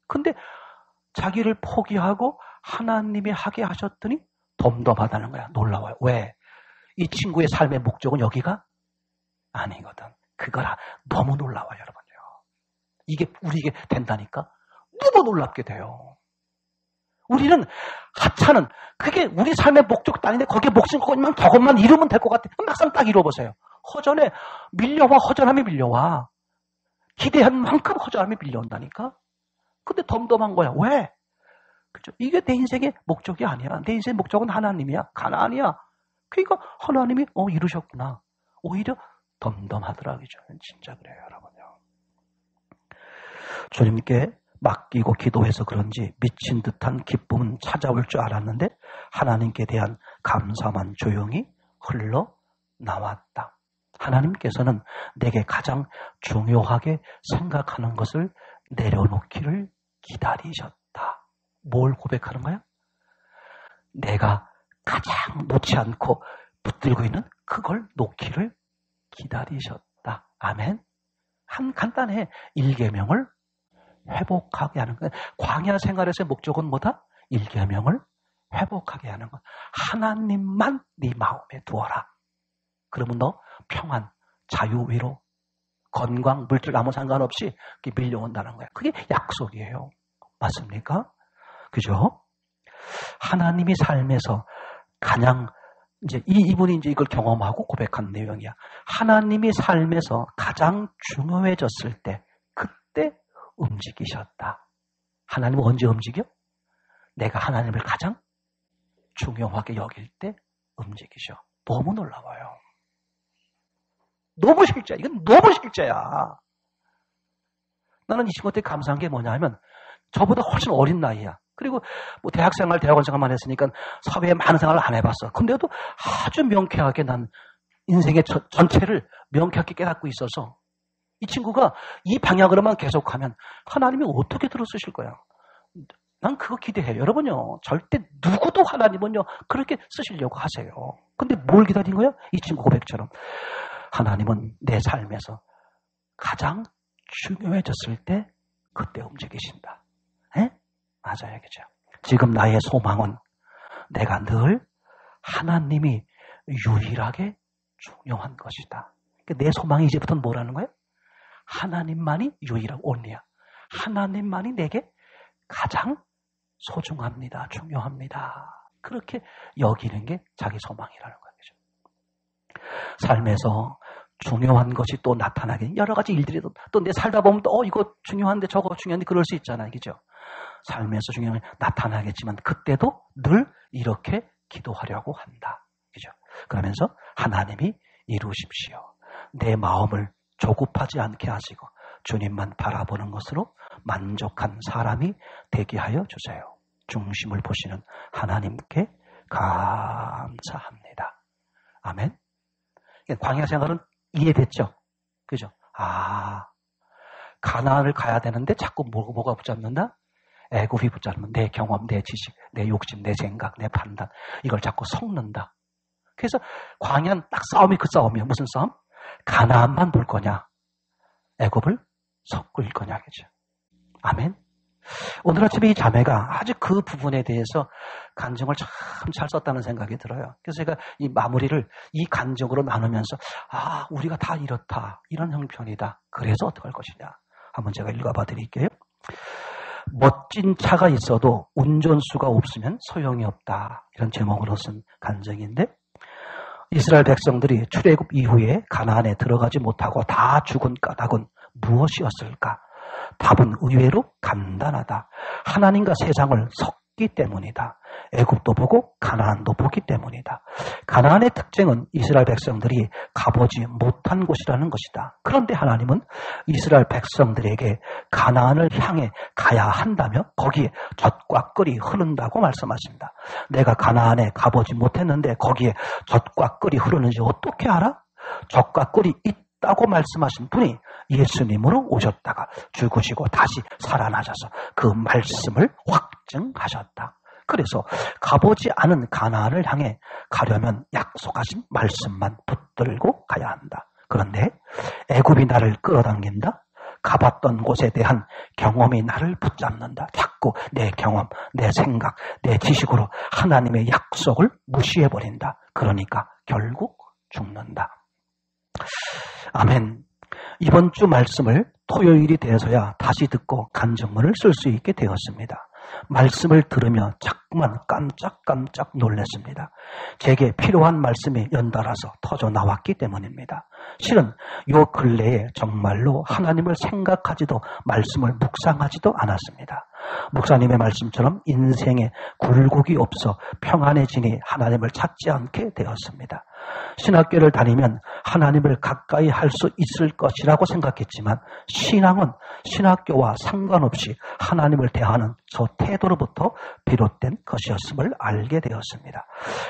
Speaker 1: 근데 자기를 포기하고 하나님이 하게 하셨더니 덤덤하다는 거야. 놀라워요. 왜? 이 친구의 삶의 목적은 여기가 아니거든. 그거라 너무 놀라워요, 여러분요. 이게 우리에게 된다니까 너무 놀랍게 돼요. 우리는 하찮은 그게 우리 삶의 목적도 아닌데 거기에 목숨 걸면 저것만 이루면 될 것 같아. 막상 딱 이뤄보세요. 허전에 밀려와. 허전함이 밀려와. 기대한 만큼 허전함이 밀려온다니까. 근데 덤덤한 거야. 왜? 그죠? 이게 내 인생의 목적이 아니야. 내 인생의 목적은 하나님이야. 가나안이야. 그러니까 하나님이 이루셨구나. 오히려 덤덤하더라. 그죠? 진짜 그래요, 여러분요. 주님께 맡기고 기도해서 그런지 미친 듯한 기쁨은 찾아올 줄 알았는데 하나님께 대한 감사만 조용히 흘러나왔다. 하나님께서는 내게 가장 중요하게 생각하는 것을 내려놓기를 기다리셨다. 뭘 고백하는 거야? 내가 가장 놓지 않고 붙들고 있는 그걸 놓기를 기다리셨다. 아멘. 간단해. 1계명을 회복하게 하는 거예요. 광야 생활에서의 목적은 뭐다? 1계명을 회복하게 하는 것. 하나님만 네 마음에 두어라. 그러면 너 평안, 자유, 위로, 건강, 물질 아무 상관없이 밀려온다는 거야. 그게 약속이에요. 맞습니까? 그죠? 하나님이 삶에서 가장 이제 이분이 이제 이걸 경험하고 고백한 내용이야. 하나님이 삶에서 가장 중요해졌을 때 그때 움직이셨다. 하나님은 언제 움직여? 내가 하나님을 가장 중요하게 여길 때 움직이셔. 너무 놀라워요. 너무 실제야. 이건 너무 실제야. 나는 이 친구한테 감사한 게 뭐냐 하면 저보다 훨씬 어린 나이야. 그리고 뭐 대학생활, 대학원 생활만 했으니까 사회에 많은 생활을 안 해봤어. 근데도 아주 명쾌하게 난 인생의 전체를 명쾌하게 깨닫고 있어서 이 친구가 이 방향으로만 계속하면 하나님이 어떻게 들어쓰실 거야? 난 그거 기대해요. 여러분요, 절대 누구도 하나님은요, 그렇게 쓰시려고 하세요. 근데 뭘 기다린 거야? 이 친구 고백처럼. 하나님은 내 삶에서 가장 중요해졌을 때 그때 움직이신다. 에? 맞아요. 그죠? 지금 나의 소망은 내가 늘 하나님이 유일하게 중요한 것이다. 그러니까 내 소망이 이제부터는 뭐라는 거예요? 하나님만이 유일하고 온리야. 하나님만이 내게 가장 소중합니다. 중요합니다. 그렇게 여기는 게 자기 소망이라는 거죠. 삶에서 중요한 것이 또 나타나게 여러 가지 일들이 또 내 살다 보면 또 이거 중요한데 저거 중요한데 그럴 수 있잖아요. 그죠? 삶에서 중요한 게 나타나겠지만 그때도 늘 이렇게 기도하려고 한다. 그죠? 그러면서 하나님이 이루십시오. 내 마음을 조급하지 않게 하시고 주님만 바라보는 것으로 만족한 사람이 되게 하여 주세요. 중심을 보시는 하나님께 감사합니다. 아멘. 광야 생활은 이해됐죠? 그죠? 가나안을 가야 되는데 자꾸 뭐가 붙잡는다? 애굽이 붙잡는 내 경험, 내 지식, 내 욕심, 내 생각, 내 판단 이걸 자꾸 섞는다. 그래서 광야는 딱 싸움이 그 싸움이에요. 무슨 싸움? 가나안만 볼 거냐? 애굽을 섞을 거냐? 그죠? 아멘. 오늘 아침에 이 자매가 아주 그 부분에 대해서 간증을 참 잘 썼다는 생각이 들어요. 그래서 제가 이 마무리를 이 간증으로 나누면서 우리가 다 이렇다. 이런 형편이다. 그래서 어떡할 것이냐. 한번 제가 읽어봐 드릴게요. 멋진 차가 있어도 운전수가 없으면 소용이 없다. 이런 제목으로 쓴 간증인데 이스라엘 백성들이 출애굽 이후에 가나안에 들어가지 못하고 다 죽은 까닭은 무엇이었을까? 답은 의외로 간단하다. 하나님과 세상을 섞기 때문이다. 애굽도 보고 가나안도 보기 때문이다. 가나안의 특징은 이스라엘 백성들이 가보지 못한 곳이라는 것이다. 그런데 하나님은 이스라엘 백성들에게 가나안을 향해 가야 한다며 거기에 젖과 꿀이 흐른다고 말씀하십니다. 내가 가나안에 가보지 못했는데 거기에 젖과 꿀이 흐르는지 어떻게 알아? 젖과 꿀이 있다고 말씀하신 분이 예수님으로 오셨다가 죽으시고 다시 살아나셔서 그 말씀을 확증하셨다. 그래서 가보지 않은 가나안을 향해 가려면 약속하신 말씀만 붙들고 가야 한다. 그런데 애굽이 나를 끌어당긴다. 가봤던 곳에 대한 경험이 나를 붙잡는다. 자꾸 내 경험, 내 생각, 내 지식으로 하나님의 약속을 무시해버린다. 그러니까 결국 죽는다. 아멘. 이번 주 말씀을 토요일이 돼서야 다시 듣고 간증문을 쓸 수 있게 되었습니다. 말씀을 들으며 자꾸만 깜짝깜짝 놀랐습니다. 제게 필요한 말씀이 연달아서 터져 나왔기 때문입니다. 실은 요 근래에 정말로 하나님을 생각하지도 말씀을 묵상하지도 않았습니다. 목사님의 말씀처럼 인생에 굴곡이 없어 평안해지니 하나님을 찾지 않게 되었습니다. 신학교를 다니면 하나님을 가까이 할 수 있을 것이라고 생각했지만 신앙은 신학교와 상관없이 하나님을 대하는 저 태도로부터 비롯된 것이었음을 알게 되었습니다.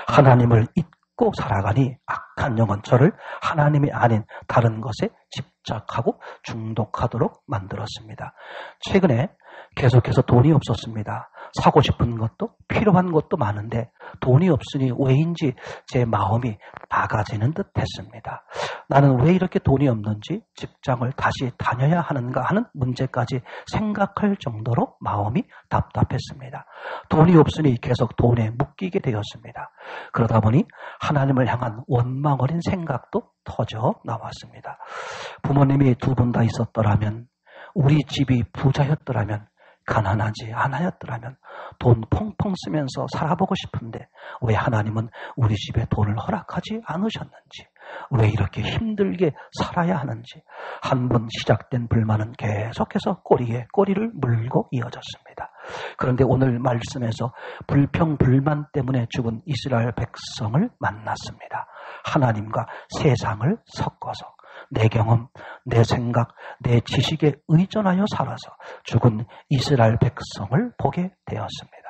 Speaker 1: 하나님을 잊고 살아가니 악한 영은 저를 하나님이 아닌 다른 것에 집착하고 중독하도록 만들었습니다. 최근에 계속해서 돈이 없었습니다. 사고 싶은 것도 필요한 것도 많은데 돈이 없으니 왜인지 제 마음이 나가지는 듯 했습니다. 나는 왜 이렇게 돈이 없는지 직장을 다시 다녀야 하는가 하는 문제까지 생각할 정도로 마음이 답답했습니다. 돈이 없으니 계속 돈에 묶이게 되었습니다. 그러다 보니 하나님을 향한 원망 어린 생각도 터져 나왔습니다. 부모님이 두 분 다 있었더라면, 우리 집이 부자였더라면, 가난하지 않았더라면 돈 펑펑 쓰면서 살아보고 싶은데 왜 하나님은 우리 집에 돈을 허락하지 않으셨는지, 왜 이렇게 힘들게 살아야 하는지, 한 번 시작된 불만은 계속해서 꼬리에 꼬리를 물고 이어졌습니다. 그런데 오늘 말씀에서 불평불만 때문에 죽은 이스라엘 백성을 만났습니다. 하나님과 세상을 섞어서 내 경험, 내 생각, 내 지식에 의존하여 살아서 죽은 이스라엘 백성을 보게 되었습니다.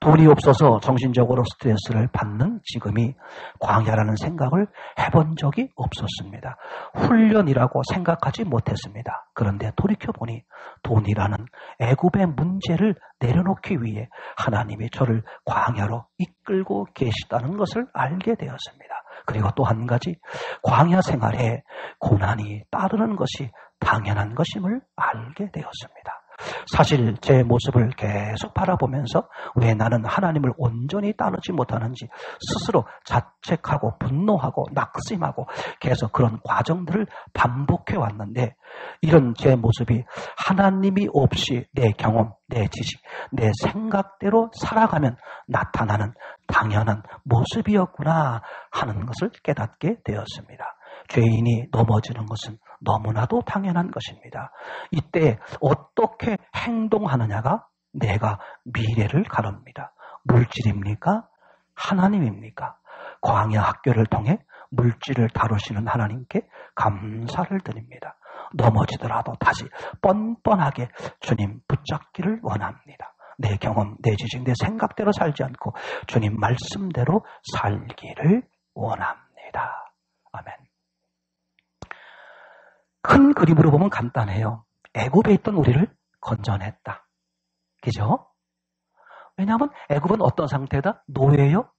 Speaker 1: 돈이 없어서 정신적으로 스트레스를 받는 지금이 광야라는 생각을 해본 적이 없었습니다. 훈련이라고 생각하지 못했습니다. 그런데 돌이켜보니 돈이라는 애굽의 문제를 내려놓기 위해 하나님이 저를 광야로 이끌고 계시다는 것을 알게 되었습니다. 그리고 또 한 가지, 광야 생활에 고난이 따르는 것이 당연한 것임을 알게 되었습니다. 사실 제 모습을 계속 바라보면서 왜 나는 하나님을 온전히 따르지 못하는지 스스로 자책하고 분노하고 낙심하고 계속 그런 과정들을 반복해 왔는데, 이런 제 모습이 하나님이 없이 내 경험, 내 지식, 내 생각대로 살아가면 나타나는 당연한 모습이었구나 하는 것을 깨닫게 되었습니다. 죄인이 넘어지는 것은 너무나도 당연한 것입니다. 이때 어떻게 행동하느냐가 내가 미래를 가릅니다. 물질입니까? 하나님입니까? 광야 학교를 통해 물질을 다루시는 하나님께 감사를 드립니다. 넘어지더라도 다시 뻔뻔하게 주님 붙잡기를 원합니다. 내 경험, 내 지식, 내 생각대로 살지 않고 주님 말씀대로 살기를 원합니다. 아멘. 큰 그림으로 보면 간단해요. 애굽에 있던 우리를 건져냈다. 그죠? 왜냐하면 애굽은 어떤 상태다? 노예요?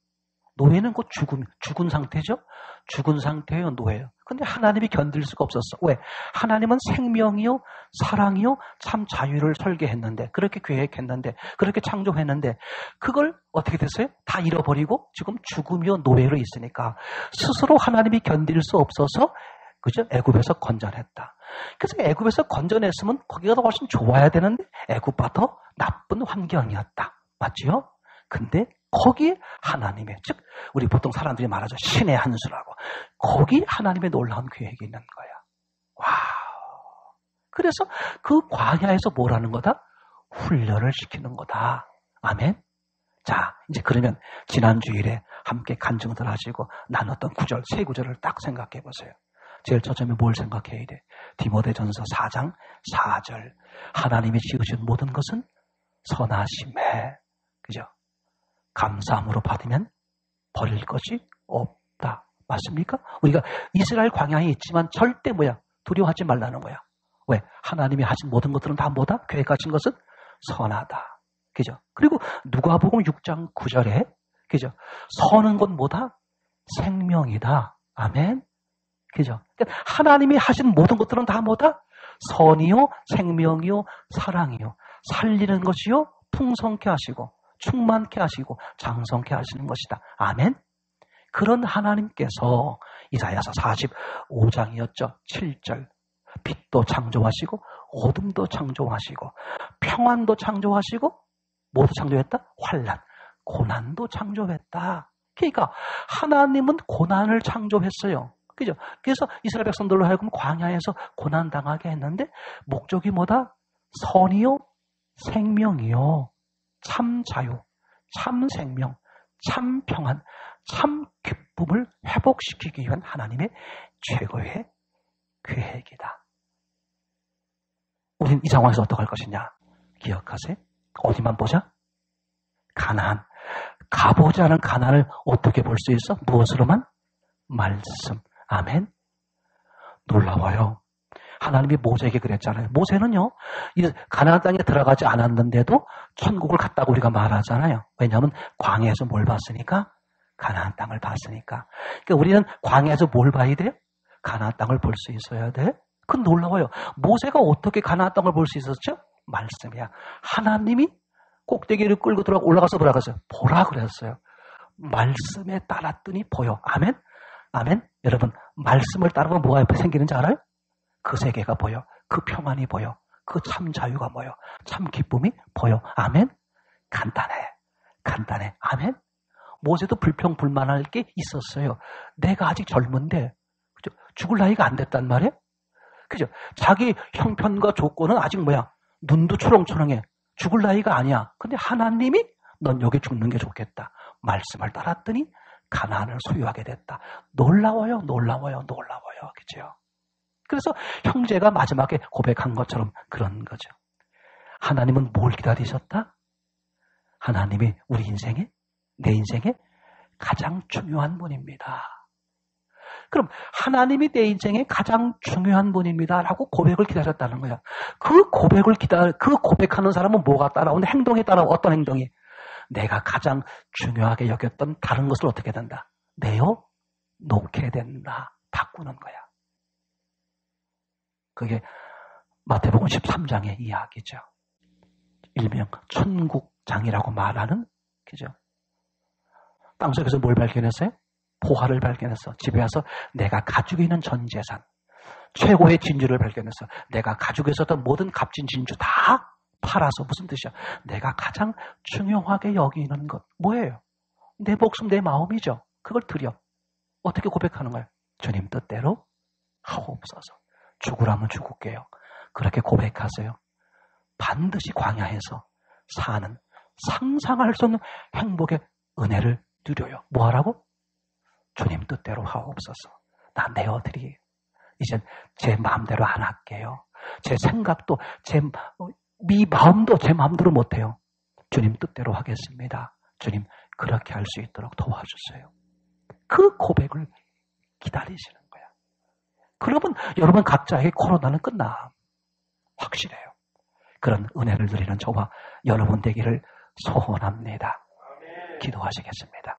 Speaker 1: 노예는 곧 죽은 상태죠? 죽은 상태예요, 노예요. 근데 하나님이 견딜 수가 없었어. 왜? 하나님은 생명이요, 사랑이요, 참 자유를 설계했는데, 그렇게 계획했는데, 그렇게 창조했는데, 그걸 어떻게 됐어요? 다 잃어버리고 지금 죽음이요, 노예로 있으니까 스스로 하나님이 견딜 수 없어서, 그죠? 애굽에서 건져냈다. 그래서 애굽에서 건져냈으면 거기가 더 훨씬 좋아야 되는데 애굽보다 더 나쁜 환경이었다. 맞지요? 근데 거기에 하나님의, 즉 우리 보통 사람들이 말하죠. 신의 한 수라고. 거기 하나님의 놀라운 계획이 있는 거야. 와우. 그래서 그 광야에서 뭘 하는 거다? 훈련을 시키는 거다. 아멘. 자, 이제 그러면 지난 주일에 함께 간증들 하시고 나눴던 구절, 세 구절을 딱 생각해 보세요. 제일 처음에 뭘 생각해야 돼? 디모데전서 4장 4절. 하나님이 지으신 모든 것은 선하심에, 그죠? 감사함으로 받으면 버릴 것이 없다. 맞습니까? 우리가 이스라엘 광야에 있지만 절대 두려워하지 말라는 거야. 왜? 하나님이 하신 모든 것들은 다 뭐다? 계획하신 것은 선하다. 그죠? 그리고 누가복음 6장 9절에, 그죠? 선은 곧 뭐다? 생명이다. 아멘. 그죠? 그러니까 하나님이 하신 모든 것들은 다 뭐다? 선이요, 생명이요, 사랑이요. 살리는 것이요, 풍성케 하시고, 충만케 하시고, 장성케 하시는 것이다. 아멘? 그런 하나님께서 이사야서 45장이었죠. 7절. 빛도 창조하시고, 어둠도 창조하시고, 평안도 창조하시고, 모두 창조했다? 환난, 고난도 창조했다. 그러니까 하나님은 고난을 창조했어요. 그죠? 그래서 이스라엘 백성들로 하여금 광야에서 고난당하게 했는데 목적이 뭐다? 선이요, 생명이요, 참 자유, 참 생명, 참 평안, 참 기쁨을 회복시키기 위한 하나님의 최고의 계획이다. 우린 이 상황에서 어떻게 할 것이냐? 기억하세요? 어디만 보자? 가나안. 가보지 않은 가나안을 어떻게 볼 수 있어? 무엇으로만? 말씀. 아멘. 놀라워요. 하나님이 모세에게 그랬잖아요. 모세는요, 이 가나안 땅에 들어가지 않았는데도 천국을 갔다고 우리가 말하잖아요. 왜냐하면 광야에서 뭘 봤으니까? 가나안 땅을 봤으니까. 그러니까 우리는 광야에서 뭘 봐야 돼요? 가나안 땅을 볼 수 있어야 돼. 그건 놀라워요. 모세가 어떻게 가나안 땅을 볼 수 있었죠? 말씀이야. 하나님이 꼭대기를 끌고 올라가서 뭐라 그랬어요? 보라 그랬어요. 말씀에 따랐더니 보여. 아멘? 아멘? 여러분, 말씀을 따르면 뭐가 옆에 생기는지 알아요? 그 세계가 보여. 그 평안이 보여. 그 참 자유가 보여. 참 기쁨이 보여. 아멘? 간단해. 간단해. 아멘? 모세도 불평불만할 게 있었어요. 내가 아직 젊은데, 그죠? 죽을 나이가 안 됐단 말이에요? 그죠? 자기 형편과 조건은 아직 눈도 초롱초롱해. 죽을 나이가 아니야. 근데 하나님이 넌 여기 죽는 게 좋겠다. 말씀을 따랐더니 가나안을 소유하게 됐다. 놀라워요. 놀라워요. 놀라워요. 그죠? 그래서 형제가 마지막에 고백한 것처럼 그런 거죠. 하나님은 뭘 기다리셨다? 하나님이 우리 인생에, 내 인생에 가장 중요한 분입니다. 그럼 하나님이 내 인생에 가장 중요한 분입니다 라고 고백을 기다렸다는 거야. 그 고백하는 사람은 뭐가 따라오는데 행동에 따라오는 어떤 행동이? 내가 가장 중요하게 여겼던 다른 것을 어떻게 된다? 내어 놓게 된다. 바꾸는 거야. 그게 마태복음 13장의 이야기죠. 일명 천국장이라고 말하는, 그죠? 땅속에서 뭘 발견했어요? 보화를 발견했어. 집에 와서 내가 가지고 있는 전 재산, 최고의 진주를 발견했어. 내가 가지고 있었던 모든 값진 진주 다 팔아서. 무슨 뜻이야? 내가 가장 중요하게 여기는 것 뭐예요? 내 목숨, 내 마음이죠. 그걸 드려. 어떻게 고백하는 거예요? 주님 뜻대로 하옵소서. 죽으라면 죽을게요. 그렇게 고백하세요. 반드시 광야에서 사는 상상할 수 없는 행복의 은혜를 누려요. 뭐 하라고? 주님 뜻대로 하옵소서. 나 내어드리게요. 이젠 제 마음대로 안 할게요. 제 생각도 마음도 제 마음대로 못해요. 주님 뜻대로 하겠습니다. 주님 그렇게 할 수 있도록 도와주세요. 그 고백을 기다리시는 거야. 그러면 여러분 각자의 코로나는 끝나. 확실해요. 그런 은혜를 누리는 저와 여러분 되기를 소원합니다. 기도하시겠습니다.